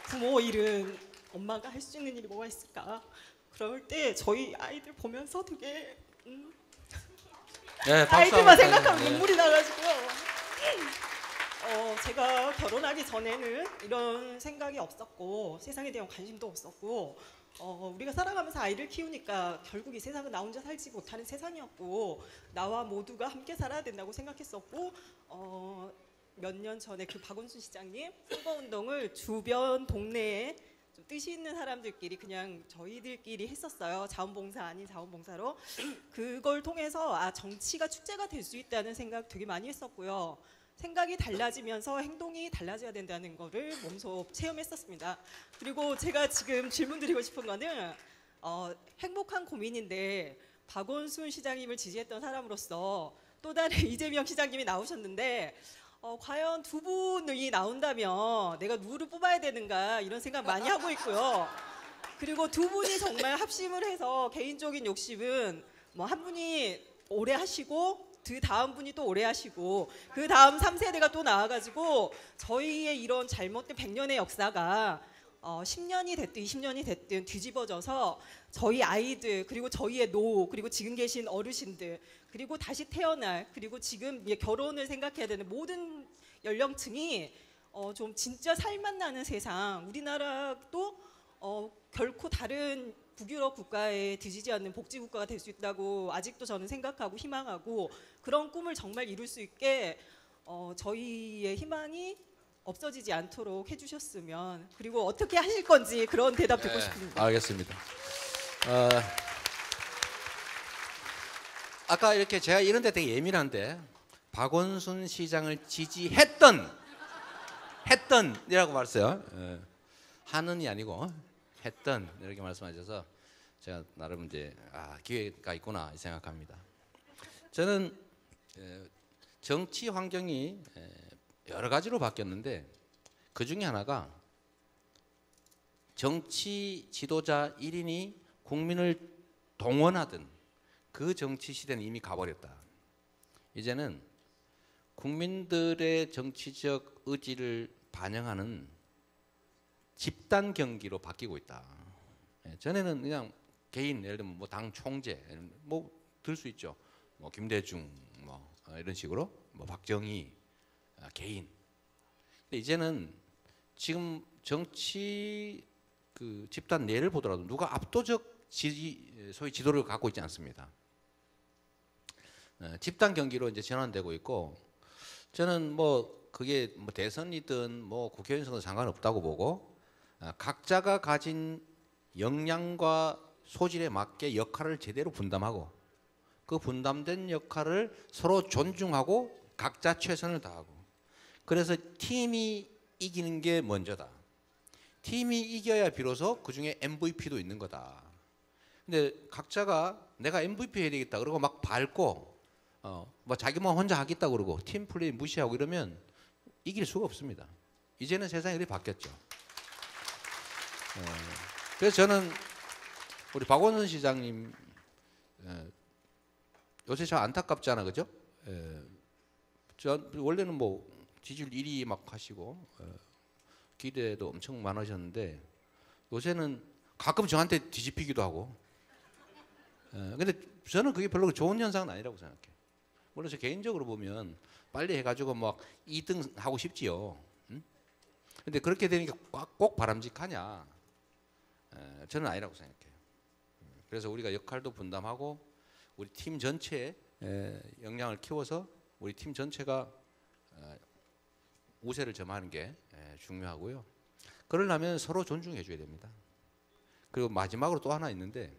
부모 잃은 엄마가 할 수 있는 일이 뭐가 있을까? 그럴 때 저희 아이들 보면서 되게 네, 아이들만 생각하면 눈물이 나가지고요. 제가 결혼하기 전에는 이런 생각이 없었고 세상에 대한 관심도 없었고 우리가 살아가면서 아이를 키우니까 결국 이 세상은 나 혼자 살지 못하는 세상이었고 나와 모두가 함께 살아야 된다고 생각했었고 몇 년 전에 그 박원순 시장님 선거운동을 주변 동네에 좀 뜻이 있는 사람들끼리 그냥 저희들끼리 했었어요. 자원봉사 아닌 자원봉사로. 그걸 통해서 정치가 축제가 될 수 있다는 생각 되게 많이 했었고요. 생각이 달라지면서 행동이 달라져야 된다는 거를 몸소 체험했었습니다. 그리고 제가 지금 질문 드리고 싶은 거는 행복한 고민인데 박원순 시장님을 지지했던 사람으로서 또 다른 이재명 시장님이 나오셨는데 과연 두 분이 나온다면 내가 누구를 뽑아야 되는가 이런 생각 많이 하고 있고요. 그리고 두 분이 정말 합심을 해서 개인적인 욕심은 뭐 한 분이 오래 하시고 그 다음 분이 또 오래 하시고 그 다음 3세대가 또 나와가지고 저희의 이런 잘못된 100년의 역사가 10년이 됐든 20년이 됐든 뒤집어져서 저희 아이들 그리고 저희의 노 그리고 지금 계신 어르신들 그리고 다시 태어날 그리고 지금 결혼을 생각해야 되는 모든 연령층이 좀 진짜 살맛 나는 세상 우리나라도 결코 다른 북유럽 국가에 뒤지지 않는 복지 국가가 될 수 있다고 아직도 저는 생각하고 희망하고 그런 꿈을 정말 이룰 수 있게 저희의 희망이 없어지지 않도록 해주셨으면 그리고 어떻게 하실 건지 그런 대답 듣고 싶습니다. 알겠습니다. 아까 이렇게 제가 이런 데 되게 예민한데 박원순 시장을 지지했던 이라고 말했어요. 하는이 아니고 했던 이렇게 말씀하셔서 제가 나름 이제 기회가 있구나 생각합니다. 저는 정치 환경이 여러 가지로 바뀌었는데 그 중에 하나가 정치 지도자 1인이 국민을 동원하던 그 정치 시대는 이미 가버렸다. 이제는 국민들의 정치적 의지를 반영하는 집단 경기로 바뀌고 있다. 전에는 그냥 개인 예를 들면 뭐 당 총재 뭐 들 수 있죠. 뭐 김대중 뭐 이런 식으로 뭐 박정희 개인. 근데 이제는 지금 정치 그 집단 내를 보더라도 누가 압도적 소위 지도를 갖고 있지 않습니다. 집단 경기로 이제 전환되고 있고 저는 뭐 그게 뭐 대선이든 뭐 국회의원 선거 상관없다고 보고 각자가 가진 역량과 소질에 맞게 역할을 제대로 분담하고 그 분담된 역할을 서로 존중하고 각자 최선을 다하고 그래서 팀이 이기는 게 먼저다. 팀이 이겨야 비로소 그중에 MVP도 있는 거다. 근데 각자가 내가 MVP 해야 되겠다 그러고 막 밟고 뭐 자기만 혼자 하겠다 그러고 팀 플레이 무시하고 이러면 이길 수가 없습니다. 이제는 세상이 이렇게 바뀌었죠. 그래서 저는 우리 박원순 시장님 요새 참 안타깝잖아, 그죠? 저 원래는 뭐 지지율 1위 막 하시고 기대도 엄청 많으셨는데 요새는 가끔 저한테 뒤집히기도 하고. 근데 저는 그게 별로 좋은 현상은 아니라고 생각해요. 물론 저 개인적으로 보면 빨리 해가지고 막 2등 하고 싶지요. 근데 그렇게 되니까 꼭 바람직하냐? 저는 아니라고 생각해요. 그래서 우리가 역할도 분담하고 우리 팀 전체의 역량을 키워서 우리 팀 전체가 우세를 점하는 게 중요하고요. 그러려면 서로 존중해 줘야 됩니다. 그리고 마지막으로 또 하나 있는데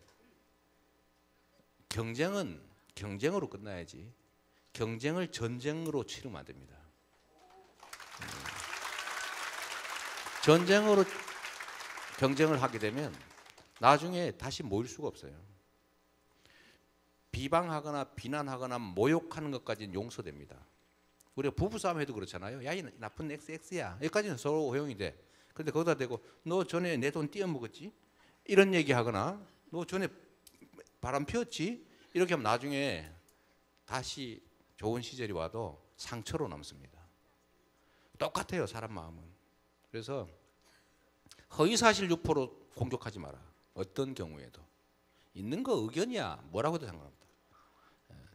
경쟁은 경쟁으로 끝나야지 경쟁을 전쟁으로 치르면 안 됩니다. 전쟁으로 경쟁을 하게 되면 나중에 다시 모일 수가 없어요. 비방하거나 비난하거나 모욕하는 것까지는 용서됩니다. 우리가 부부싸움 해도 그렇잖아요. 야, 이 나쁜 XX야. 여기까지는 서로 허용이 돼. 그런데 거기다 대고 너 전에 내 돈 띄어먹었지? 이런 얘기하거나 너 전에 바람 피웠지? 이렇게 하면 나중에 다시 좋은 시절이 와도 상처로 남습니다. 똑같아요, 사람 마음은. 그래서 허위사실 유포로 공격하지 마라. 어떤 경우에도. 있는 거 의견이야. 뭐라고 해도 상관없다.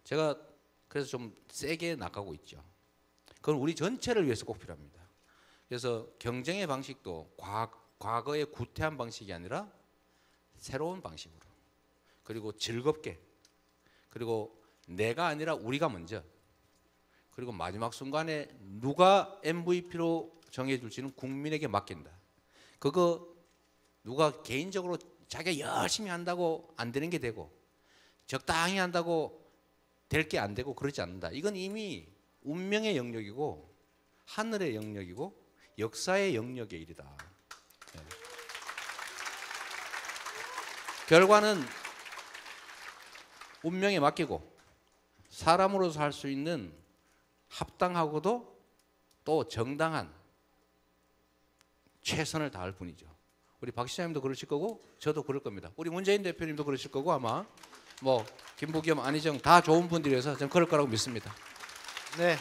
제가 그래서 좀 세게 나가고 있죠. 그건 우리 전체를 위해서 꼭 필요합니다. 그래서 경쟁의 방식도 과거의 구태한 방식이 아니라 새로운 방식으로, 그리고 즐겁게, 그리고 내가 아니라 우리가 먼저, 그리고 마지막 순간에 누가 MVP로 정해줄지는 국민에게 맡긴다. 그거 누가 개인적으로 자기가 열심히 한다고 안 되는 게 되고 적당히 한다고 될 게 안 되고 그러지 않는다. 이건 이미 운명의 영역이고 하늘의 영역이고 역사의 영역의 일이다. 네. 결과는 운명에 맡기고 사람으로서 할 수 있는 합당하고도 또 정당한 최선을 다할 뿐이죠. 우리 박 시장님도 그러실 거고 저도 그럴 겁니다. 우리 문재인 대표님도 그러실 거고 아마 뭐 김부겸, 안희정 다 좋은 분들이라서 저는 그럴 거라고 믿습니다. 네.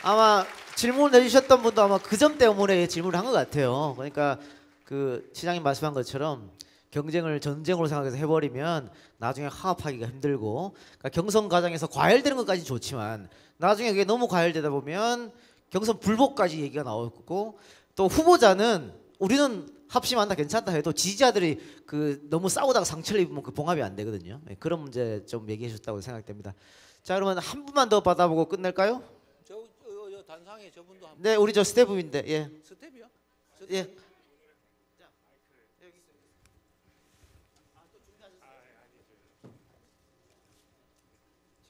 아마 질문을 해주셨던 분도 아마 그 점 때문에 질문을 한 것 같아요. 그러니까 그 시장님 말씀한 것처럼 경쟁을 전쟁으로 생각해서 해버리면 나중에 화합하기가 힘들고, 그러니까 경선 과정에서 과열되는 것까지 좋지만 나중에 그게 너무 과열되다 보면 경선 불복까지 얘기가 나오고, 또 후보자는 우리는 합심한다 괜찮다 해도 지지자들이 그 너무 싸우다가 상처를 입으면 그 봉합이 안 되거든요. 네, 그런 문제 좀 얘기해 주셨다고 생각됩니다. 자, 그러면 한 분만 더 받아보고 끝낼까요? 저 단상에 저분도 한 네, 우리 저 스태프인데 예. 스텝이요? 예.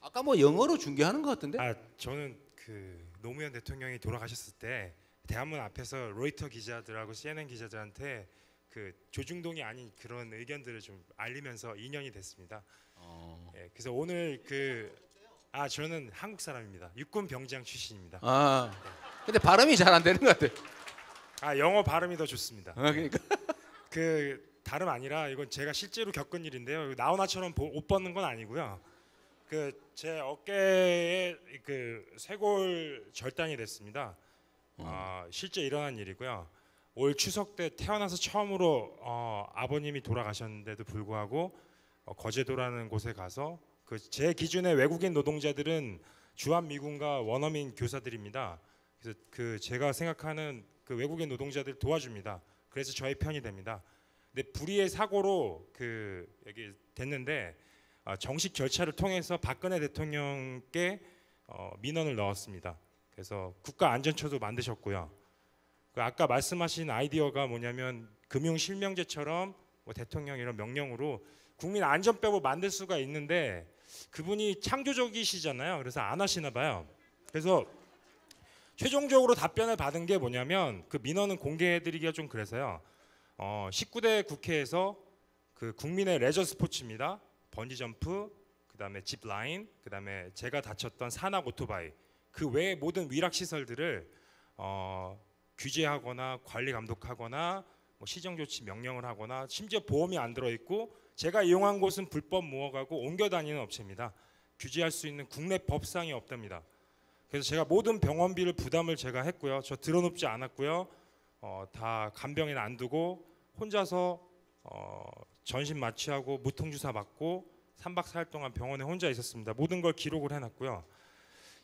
아까 뭐 영어로 중계하는 것 같은데? 저는 그 노무현 대통령이 돌아가셨을 때 대한문 앞에서 로이터 기자들하고 CNN 기자들한테 그 조중동이 아닌 그런 의견들을 좀 알리면서 2년이 됐습니다. 예, 그래서 오늘 저는 한국 사람입니다. 육군 병장 출신입니다. 근데 발음이 잘 안 되는 것 같아. 영어 발음이 더 좋습니다. 그러니까. 그 다름 아니라 이건 제가 실제로 겪은 일인데요. 나훈아처럼 옷 벗는 건 아니고요. 그 제 어깨에 그 쇄골 절단이 됐습니다. 실제 일어난 일이고요. 올 추석 때 태어나서 처음으로 아버님이 돌아가셨는데도 불구하고 거제도라는 곳에 가서 그 제 기준의 외국인 노동자들은 주한미군과 원어민 교사들입니다. 그래서 그 제가 생각하는 그 외국인 노동자들 도와줍니다. 그래서 저희 편이 됩니다. 근데 불의의 사고로 그 여기 됐는데 정식 절차를 통해서 박근혜 대통령께 민원을 넣었습니다. 그래서 국가안전처도 만드셨고요. 그 아까 말씀하신 아이디어가 뭐냐면 금융실명제처럼 뭐 대통령 이런 명령으로 국민 안전법을 만들 수가 있는데 그분이 창조적이시잖아요. 그래서 안 하시나 봐요. 그래서 최종적으로 답변을 받은 게 뭐냐면 그 민원은 공개해드리기가 좀 그래서요. 19대 국회에서 그 국민의 레저 스포츠입니다. 번지점프, 그다음에 짚라인, 그다음에 제가 다쳤던 산악 오토바이, 그 외의 모든 위락 시설들을 규제하거나 관리 감독하거나 뭐 시정 조치 명령을 하거나 심지어 보험이 안 들어 있고 제가 이용한 곳은 불법 무허가고 옮겨 다니는 업체입니다. 규제할 수 있는 국내 법상이 없답니다. 그래서 제가 모든 병원비를 부담을 제가 했고요. 저 들어눕지 않았고요. 다 간병인 안 두고 혼자서 전신 마취하고 무통주사 맞고 3박 4일 동안 병원에 혼자 있었습니다. 모든 걸 기록을 해놨고요.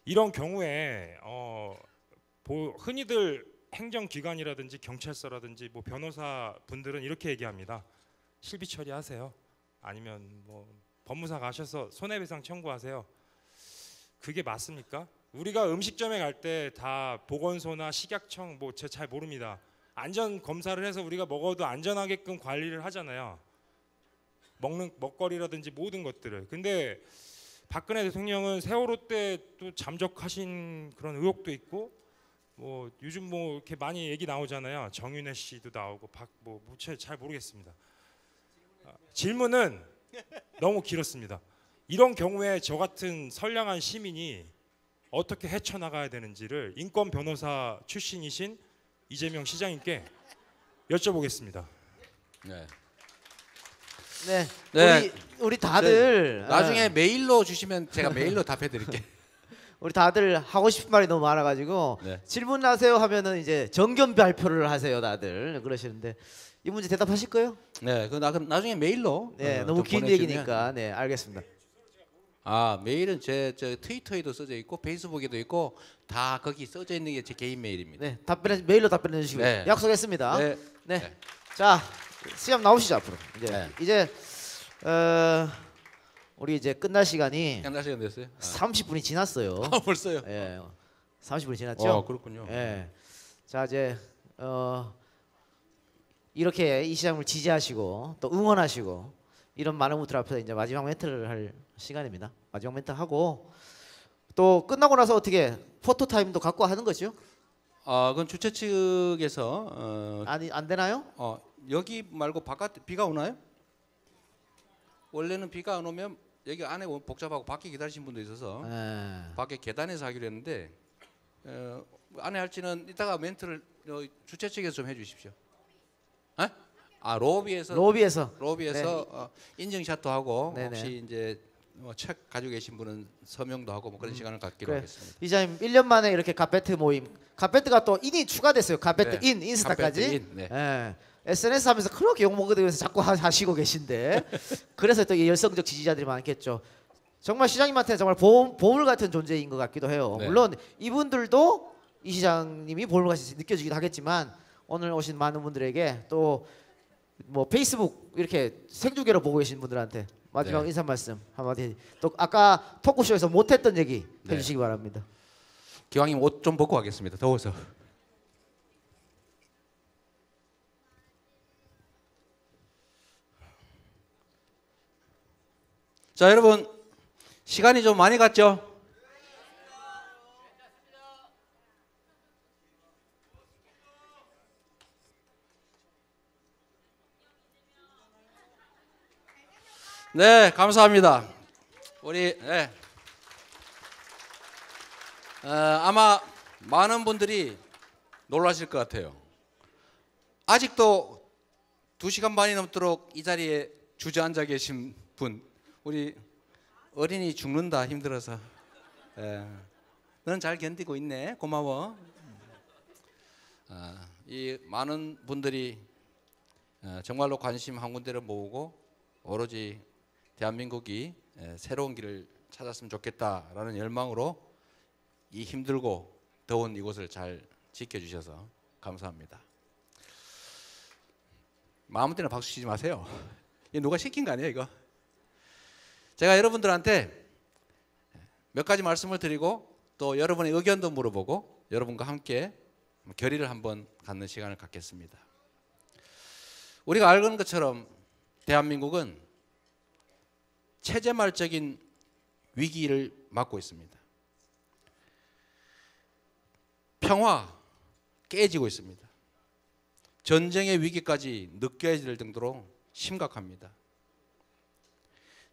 이런 경우에 흔히들 행정기관이라든지 경찰서라든지 뭐 변호사 분들은 이렇게 얘기합니다. 실비 처리하세요. 아니면 뭐 법무사 가셔서 손해배상 청구하세요. 그게 맞습니까? 우리가 음식점에 갈 때 다 보건소나 식약청 뭐 제가 잘 모릅니다. 안전 검사를 해서 우리가 먹어도 안전하게끔 관리를 하잖아요. 먹는 먹거리라든지 모든 것들을. 근데 박근혜 대통령은 세월호 때 또 잠적하신 그런 의혹도 있고 뭐 요즘 뭐 이렇게 많이 얘기 나오잖아요. 정윤회 씨도 나오고 잘 모르겠습니다. 질문은 너무 길었습니다. 이런 경우에 저 같은 선량한 시민이 어떻게 헤쳐나가야 되는지를 인권 변호사 출신이신 이재명 시장님께 여쭤보겠습니다. 네. 네. 네. 우리 다들 나중에 메일로 주시면 제가 메일로 답해 드릴게요. 우리 다들 하고 싶은 말이 너무 많아가지고 네. 질문하세요 하면은 이제 정견 발표를 하세요 다들 그러시는데 이 문제 대답하실 거예요? 네, 그럼 나중에 메일로. 네, 너무 좀 긴 보내주시면. 얘기니까 네 알겠습니다. 아, 메일은 제 트위터에도 써져 있고 페이스북에도 있고 다 거기 써져 있는 게 제 개인 메일입니다. 네 메일로 답변해 주시고요. 네. 약속했습니다. 네. 네. 네. 자 시험 나오시죠 앞으로. 네. 이제 우리 이제 끝날 시간이 끝날 시간 됐어요? 30분이 지났어요. 벌써요? 예, 30분이 지났죠. 그렇군요. 예. 자 이제 이렇게 이 시장을 지지하시고 또 응원하시고 이런 많은 분들 앞에서 이제 마지막 멘트를 할 시간입니다. 마지막 멘트 하고 또 끝나고 나서 어떻게 포토 타임도 갖고 하는 거죠? 그건 주최 측에서 아니 안 되나요? 여기 말고 바깥 비가 오나요? 원래는 비가 안 오면 여기 안에 복잡하고 밖에 기다리신 분도 있어서 예. 밖에 계단에서 하기로 했는데 안에 할지는 이따가 멘트를 주최 측에서 좀 해주십시오. 에? 로비에서 네. 인증샷도 하고 네네. 혹시 이제 책 가지고 계신 분은 서명도 하고 뭐 그런 시간을 갖기로 그래. 하겠습니다. 이자님 1년 만에 이렇게 카페트 모임. 카페트가 또 인이 추가됐어요. 카페트 네. 인스타까지. 카페트 인, 네. 예. SNS 하면서 그렇게 욕 먹으면서 자꾸 하시고 계신데 그래서 또 열성적 지지자들이 많겠죠. 정말 시장님한테는 정말 보물 같은 존재인 것 같기도 해요. 네. 물론 이분들도 이 시장님이 보물같이 느껴지기도 하겠지만 오늘 오신 많은 분들에게 또 뭐 페이스북 이렇게 생중계로 보고 계신 분들한테 마지막 네. 인사 말씀 한마디 또 아까 토크쇼에서 못했던 얘기 네. 해주시기 바랍니다. 기왕이면 옷 좀 벗고 가겠습니다. 더워서. 자, 여러분 시간이 좀 많이 갔죠? 네, 감사합니다. 우리 아마 많은 분들이 놀라실 것 같아요. 아직도 2시간 반이 넘도록 이 자리에 주저앉아 계신 분, 우리 어린이 죽는다 힘들어서. 넌 잘 견디고 있네. 고마워. 이 많은 분들이 정말로 관심 한 군데를 모으고 오로지 대한민국이 새로운 길을 찾았으면 좋겠다라는 열망으로 이 힘들고 더운 이곳을 잘 지켜주셔서 감사합니다. 아무 때나 박수 치지 마세요. 이거 누가 시킨 거 아니에요 이거? 제가 여러분들한테 몇 가지 말씀을 드리고 또 여러분의 의견도 물어보고 여러분과 함께 결의를 한번 갖는 시간을 갖겠습니다. 우리가 알는 것처럼 대한민국은 체제말적인 위기를 맞고 있습니다. 평화 깨지고 있습니다. 전쟁의 위기까지 느껴질 정도로 심각합니다.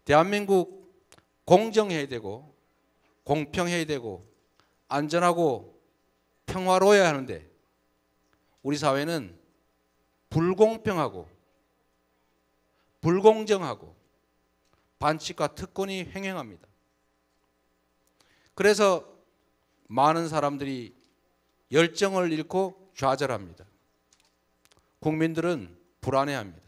대한민국 공정해야 되고 공평해야 되고 안전하고 평화로워야 하는데 우리 사회는 불공평하고 불공정하고 반칙과 특권이 횡행합니다. 그래서 많은 사람들이 열정을 잃고 좌절합니다. 국민들은 불안해합니다.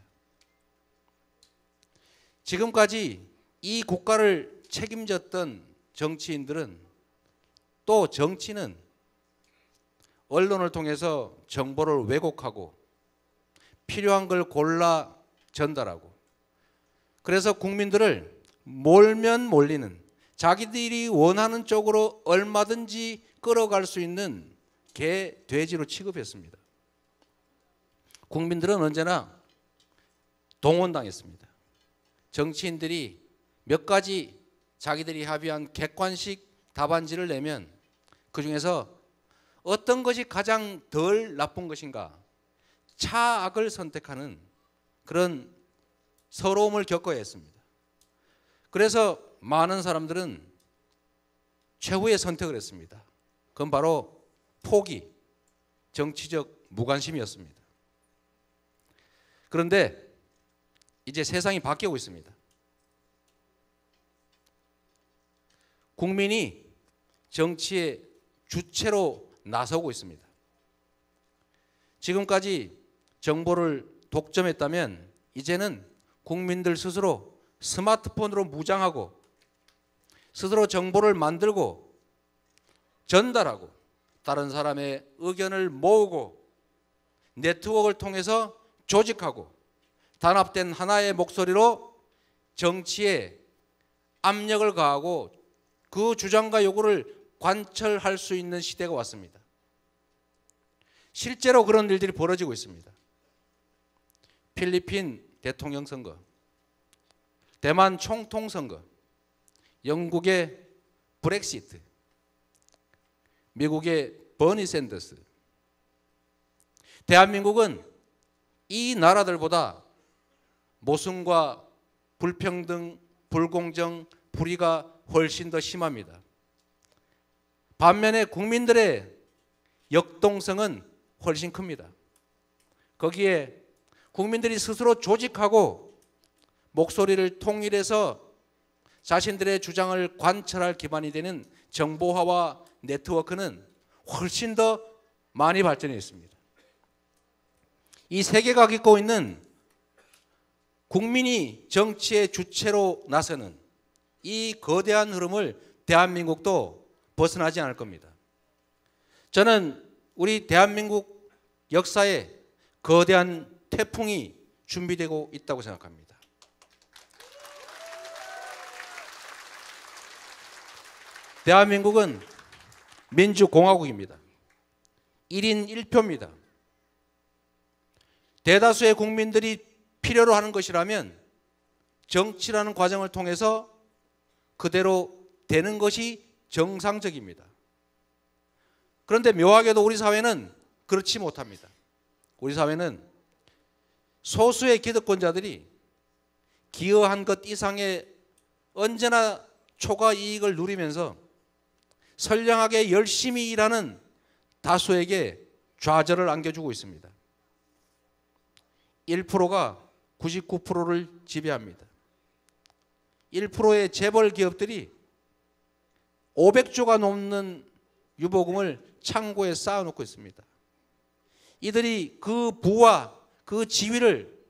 지금까지 이 국가를 책임졌던 정치인들은 또 정치는 언론을 통해서 정보를 왜곡하고 필요한 걸 골라 전달하고 그래서 국민들을 몰면 몰리는 자기들이 원하는 쪽으로 얼마든지 끌어갈 수 있는 개, 돼지로 취급했습니다. 국민들은 언제나 동원당했습니다. 정치인들이 몇 가지 자기들이 합의한 객관식 답안지를 내면 그 중에서 어떤 것이 가장 덜 나쁜 것인가 차악을 선택하는 그런 서러움을 겪어야 했습니다. 그래서 많은 사람들은 최후의 선택을 했습니다. 그건 바로 포기, 정치적 무관심이었습니다. 그런데 이제 세상이 바뀌고 있습니다. 국민이 정치의 주체로 나서고 있습니다. 지금까지 정보를 독점했다면 이제는 국민들 스스로 스마트폰으로 무장하고 스스로 정보를 만들고 전달하고 다른 사람의 의견을 모으고 네트워크를 통해서 조직하고 단합된 하나의 목소리로 정치에 압력을 가하고 그 주장과 요구를 관철할 수 있는 시대가 왔습니다. 실제로 그런 일들이 벌어지고 있습니다. 필리핀 대통령 선거, 대만 총통 선거, 영국의 브렉시트, 미국의 버니 샌더스. 대한민국은 이 나라들보다 모순과 불평등, 불공정, 불의가 훨씬 더 심합니다. 반면에 국민들의 역동성은 훨씬 큽니다. 거기에 국민들이 스스로 조직하고 목소리를 통일해서 자신들의 주장을 관철할 기반이 되는 정보화와 네트워크는 훨씬 더 많이 발전해 있습니다. 이 세계가 겪고 있는 국민이 정치의 주체로 나서는 이 거대한 흐름을 대한민국도 벗어나지 않을 겁니다. 저는 우리 대한민국 역사에 거대한 태풍이 준비되고 있다고 생각합니다. 대한민국은 민주공화국입니다. 1인 1표입니다. 대다수의 국민들이 필요로 하는 것이라면 정치라는 과정을 통해서 그대로 되는 것이 정상적입니다. 그런데 묘하게도 우리 사회는 그렇지 못합니다. 우리 사회는 소수의 기득권자들이 기여한 것 이상의 언제나 초과 이익을 누리면서 선량하게 열심히 일하는 다수에게 좌절을 안겨주고 있습니다. 1%가 99%를 지배합니다. 1%의 재벌 기업들이 500조가 넘는 유보금을 창고에 쌓아놓고 있습니다. 이들이 그 부와 그 지위를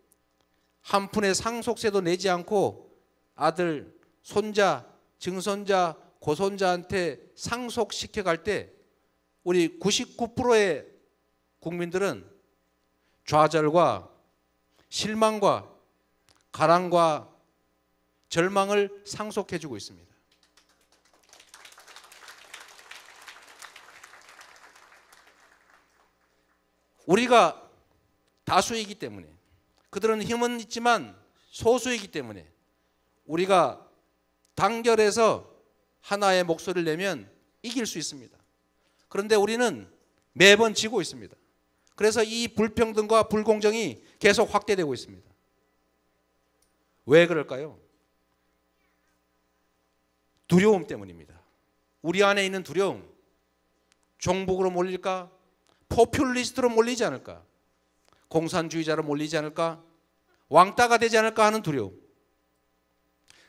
한 푼의 상속세도 내지 않고 아들, 손자, 증손자, 고손자한테 상속시켜 갈 때 우리 99%의 국민들은 좌절과 실망과 가랑과 절망을 상속해주고 있습니다. 우리가 다수이기 때문에 그들은 힘은 있지만 소수이기 때문에 우리가 단결해서 하나의 목소리를 내면 이길 수 있습니다. 그런데 우리는 매번 지고 있습니다. 그래서 이 불평등과 불공정이 계속 확대되고 있습니다. 왜 그럴까요? 두려움 때문입니다. 우리 안에 있는 두려움. 종북으로 몰릴까? 포퓰리스트로 몰리지 않을까? 공산주의자로 몰리지 않을까? 왕따가 되지 않을까 하는 두려움.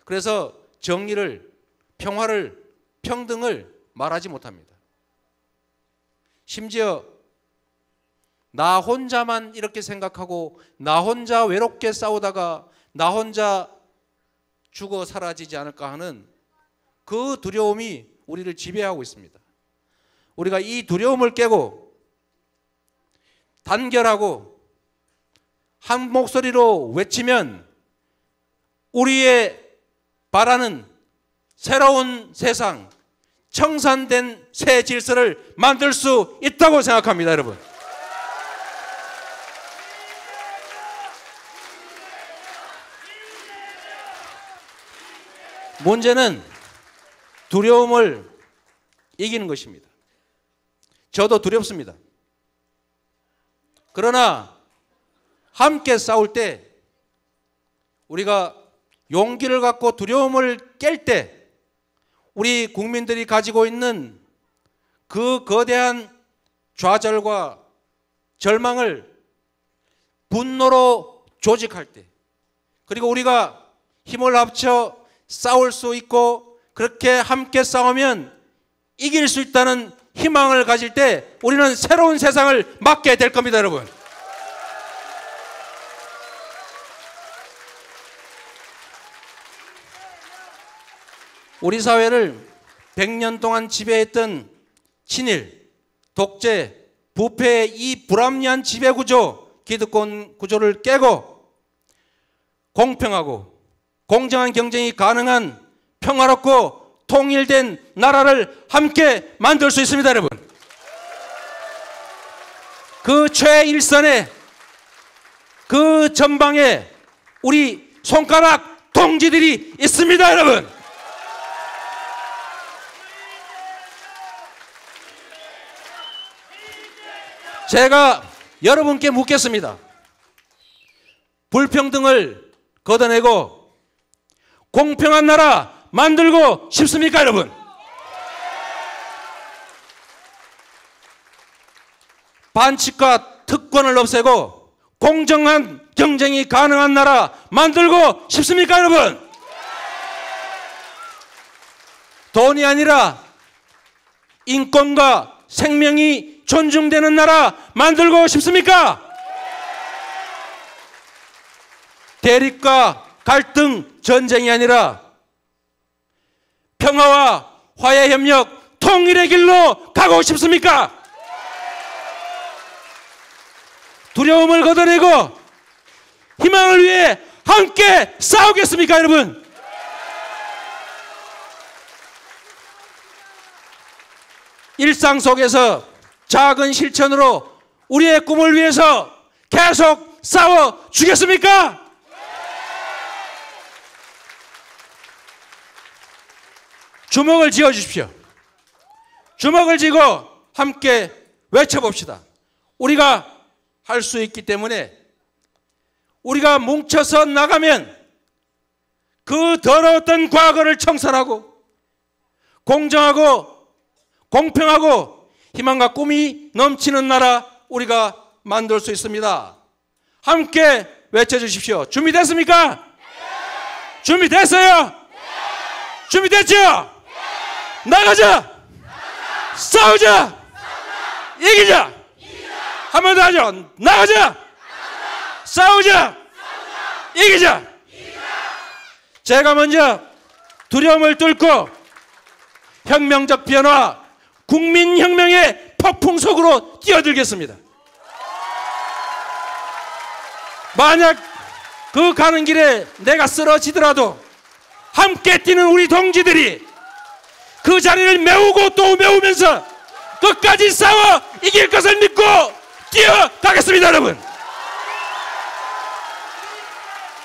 그래서 정의를, 평화를, 평등을 말하지 못합니다. 심지어 나 혼자만 이렇게 생각하고 나 혼자 외롭게 싸우다가 나 혼자 죽어 사라지지 않을까 하는 그 두려움이 우리를 지배하고 있습니다. 우리가 이 두려움을 깨고 단결하고 한 목소리로 외치면 우리의 바라는 새로운 세상, 청산된 새 질서를 만들 수 있다고 생각합니다, 여러분. 문제는 두려움을 이기는 것입니다. 저도 두렵습니다. 그러나 함께 싸울 때 우리가 용기를 갖고 두려움을 깰 때 우리 국민들이 가지고 있는 그 거대한 좌절과 절망을 분노로 조직할 때, 그리고 우리가 힘을 합쳐 싸울 수 있고 그렇게 함께 싸우면 이길 수 있다는 희망을 가질 때 우리는 새로운 세상을 맞게 될 겁니다, 여러분. 우리 사회를 100년 동안 지배했던 친일, 독재, 부패의 이 불합리한 지배구조, 기득권 구조를 깨고 공평하고 공정한 경쟁이 가능한 평화롭고 통일된 나라를 함께 만들 수 있습니다, 여러분. 그 최일선에, 그 전방에 우리 손가락 동지들이 있습니다, 여러분. 제가 여러분께 묻겠습니다. 불평등을 걷어내고 공평한 나라 만들고 싶습니까, 여러분? 반칙과 특권을 없애고 공정한 경쟁이 가능한 나라 만들고 싶습니까, 여러분? 돈이 아니라 인권과 생명이 존중되는 나라 만들고 싶습니까? 대립과 갈등, 전쟁이 아니라 평화와 화해, 협력, 통일의 길로 가고 싶습니까? 두려움을 걷어내고 희망을 위해 함께 싸우겠습니까, 여러분? 일상 속에서 작은 실천으로 우리의 꿈을 위해서 계속 싸워 주겠습니까? 주먹을 쥐어 주십시오. 주먹을 쥐고 함께 외쳐봅시다. 우리가 할 수 있기 때문에 우리가 뭉쳐서 나가면 그 더러웠던 과거를 청산하고 공정하고 공평하고 희망과 꿈이 넘치는 나라 우리가 만들 수 있습니다. 함께 외쳐주십시오. 준비됐습니까? 네. 준비됐어요? 네. 준비됐죠? 네. 나가자! 싸우자! 이기자! 한 번 더 하죠. 나가자! 싸우자! 이기자! 제가 먼저 두려움을 뚫고 혁명적 변화, 국민혁명의 폭풍 속으로 뛰어들겠습니다. 만약 그 가는 길에 내가 쓰러지더라도 함께 뛰는 우리 동지들이 그 자리를 메우고 또 메우면서 끝까지 싸워 이길 것을 믿고 뛰어가겠습니다, 여러분.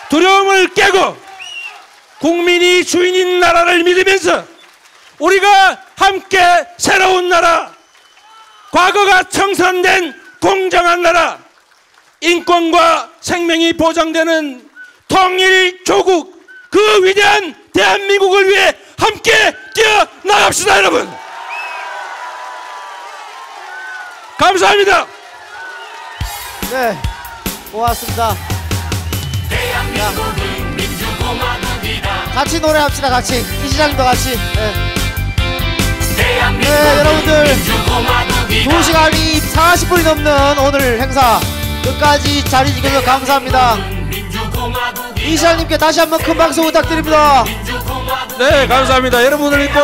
두려움을 깨고 국민이 주인인 나라를 믿으면서 우리가 함께 새로운 나라, 과거가 청산된 공정한 나라, 인권과 생명이 보장되는 통일 조국, 그 위대한 대한민국을 위해 함께 뛰어나갑시다, 여러분. 감사합니다. 네, 고맙습니다. 대한민국은 민주공화국이다. 같이 노래합시다, 같이. 이 시장님도 같이. 네. 대한민국은 여러분들 민주공화국이다. 2시간이 40분이 넘는 오늘 행사 끝까지 자리 지켜주셔서 감사합니다. 이 시장님께 다시 한번 큰 박수 부탁드립니다. 네, 감사합니다. 여러분을 믿고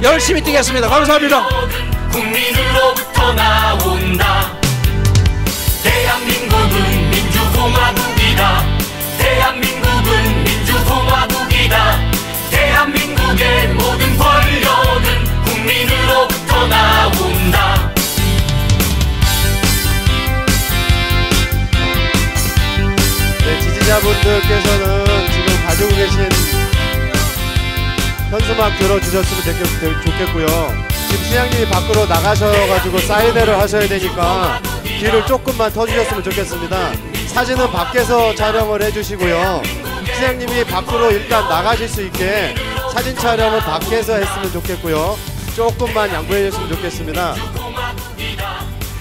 열심히 뛰겠습니다. 감사합니다. 국민으로부터 나온다. 대한민국은 민주공화국이다. 대한민국은 민주공화국이다. 대한민국의 모든 권력은 국민으로부터 나온다. 네, 지지자분들께서는 지금 가지고 계신 현수막 음악 들어주셨으면 좋겠고요. 지금 시장님이 밖으로 나가셔가지고 사인회를 하셔야 되니까 길을 조금만 터주셨으면 좋겠습니다. 사진은 밖에서 촬영을 해주시고요. 시장님이 밖으로 일단 나가실 수 있게 사진 촬영은 밖에서 했으면 좋겠고요. 조금만 양보해 주셨으면 좋겠습니다.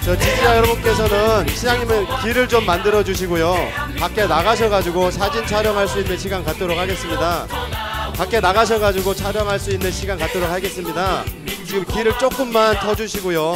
저 지지자 여러분께서는 시장님은 길을 좀 만들어 주시고요. 밖에 나가셔가지고 사진 촬영할 수 있는 시간 갖도록 하겠습니다. 밖에 나가셔가지고 촬영할 수 있는 시간 갖도록 하겠습니다. 지금 길을 조금만 터주시고요.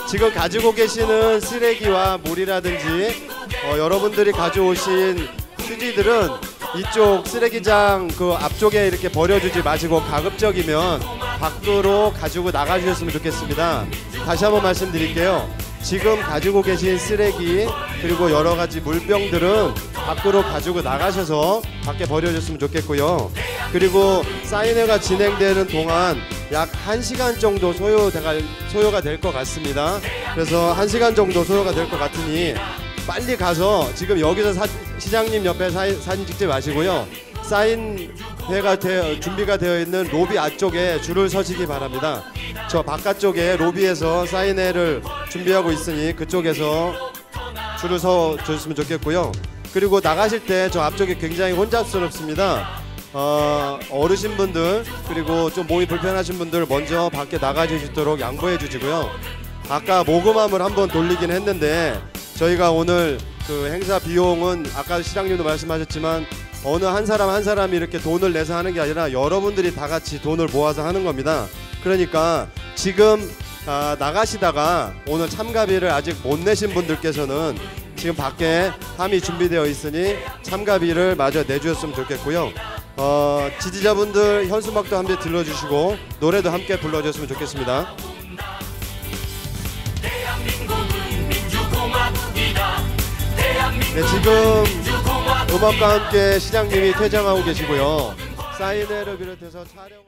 지금 가지고 계시는 쓰레기와 물이라든지 여러분들이 가져오신 휴지들은 이쪽 쓰레기장 그 앞쪽에 이렇게 버려주지 마시고 가급적이면 밖으로 가지고 나가주셨으면 좋겠습니다. 다시 한번 말씀드릴게요. 지금 가지고 계신 쓰레기 그리고 여러 가지 물병들은 밖으로 가지고 나가셔서 밖에 버려줬으면 좋겠고요. 그리고 사인회가 진행되는 동안 약 1시간 정도 소요가 될 것 같습니다. 그래서 1시간 정도 소요가 될 것 같으니 빨리 가서 지금 여기서 시장님 옆에 사진 찍지 마시고요. 사인회가 준비가 되어 있는 로비 앞쪽에 줄을 서시기 바랍니다. 저 바깥쪽에 로비에서 사인회를 준비하고 있으니 그쪽에서 줄을 서 줬으면 좋겠고요. 그리고 나가실 때 저 앞쪽이 굉장히 혼잡스럽습니다. 어르신분들 그리고 좀 몸이 불편하신 분들 먼저 밖에 나가주시도록 양보해 주시고요. 아까 모금함을 한번 돌리긴 했는데 저희가 오늘 그 행사 비용은 아까 시장님도 말씀하셨지만 어느 한 사람 한 사람이 이렇게 돈을 내서 하는 게 아니라 여러분들이 다 같이 돈을 모아서 하는 겁니다. 그러니까 지금 나가시다가 오늘 참가비를 아직 못 내신 분들께서는 지금 밖에 함이 준비되어 있으니 참가비를 마저 내주셨으면 좋겠고요. 지지자분들 현수막도 함께 들려주시고 노래도 함께 불러주셨으면 좋겠습니다. 네, 지금 음악과 함께 시장님이 퇴장하고 계시고요. 사인회를 비롯해서 촬영을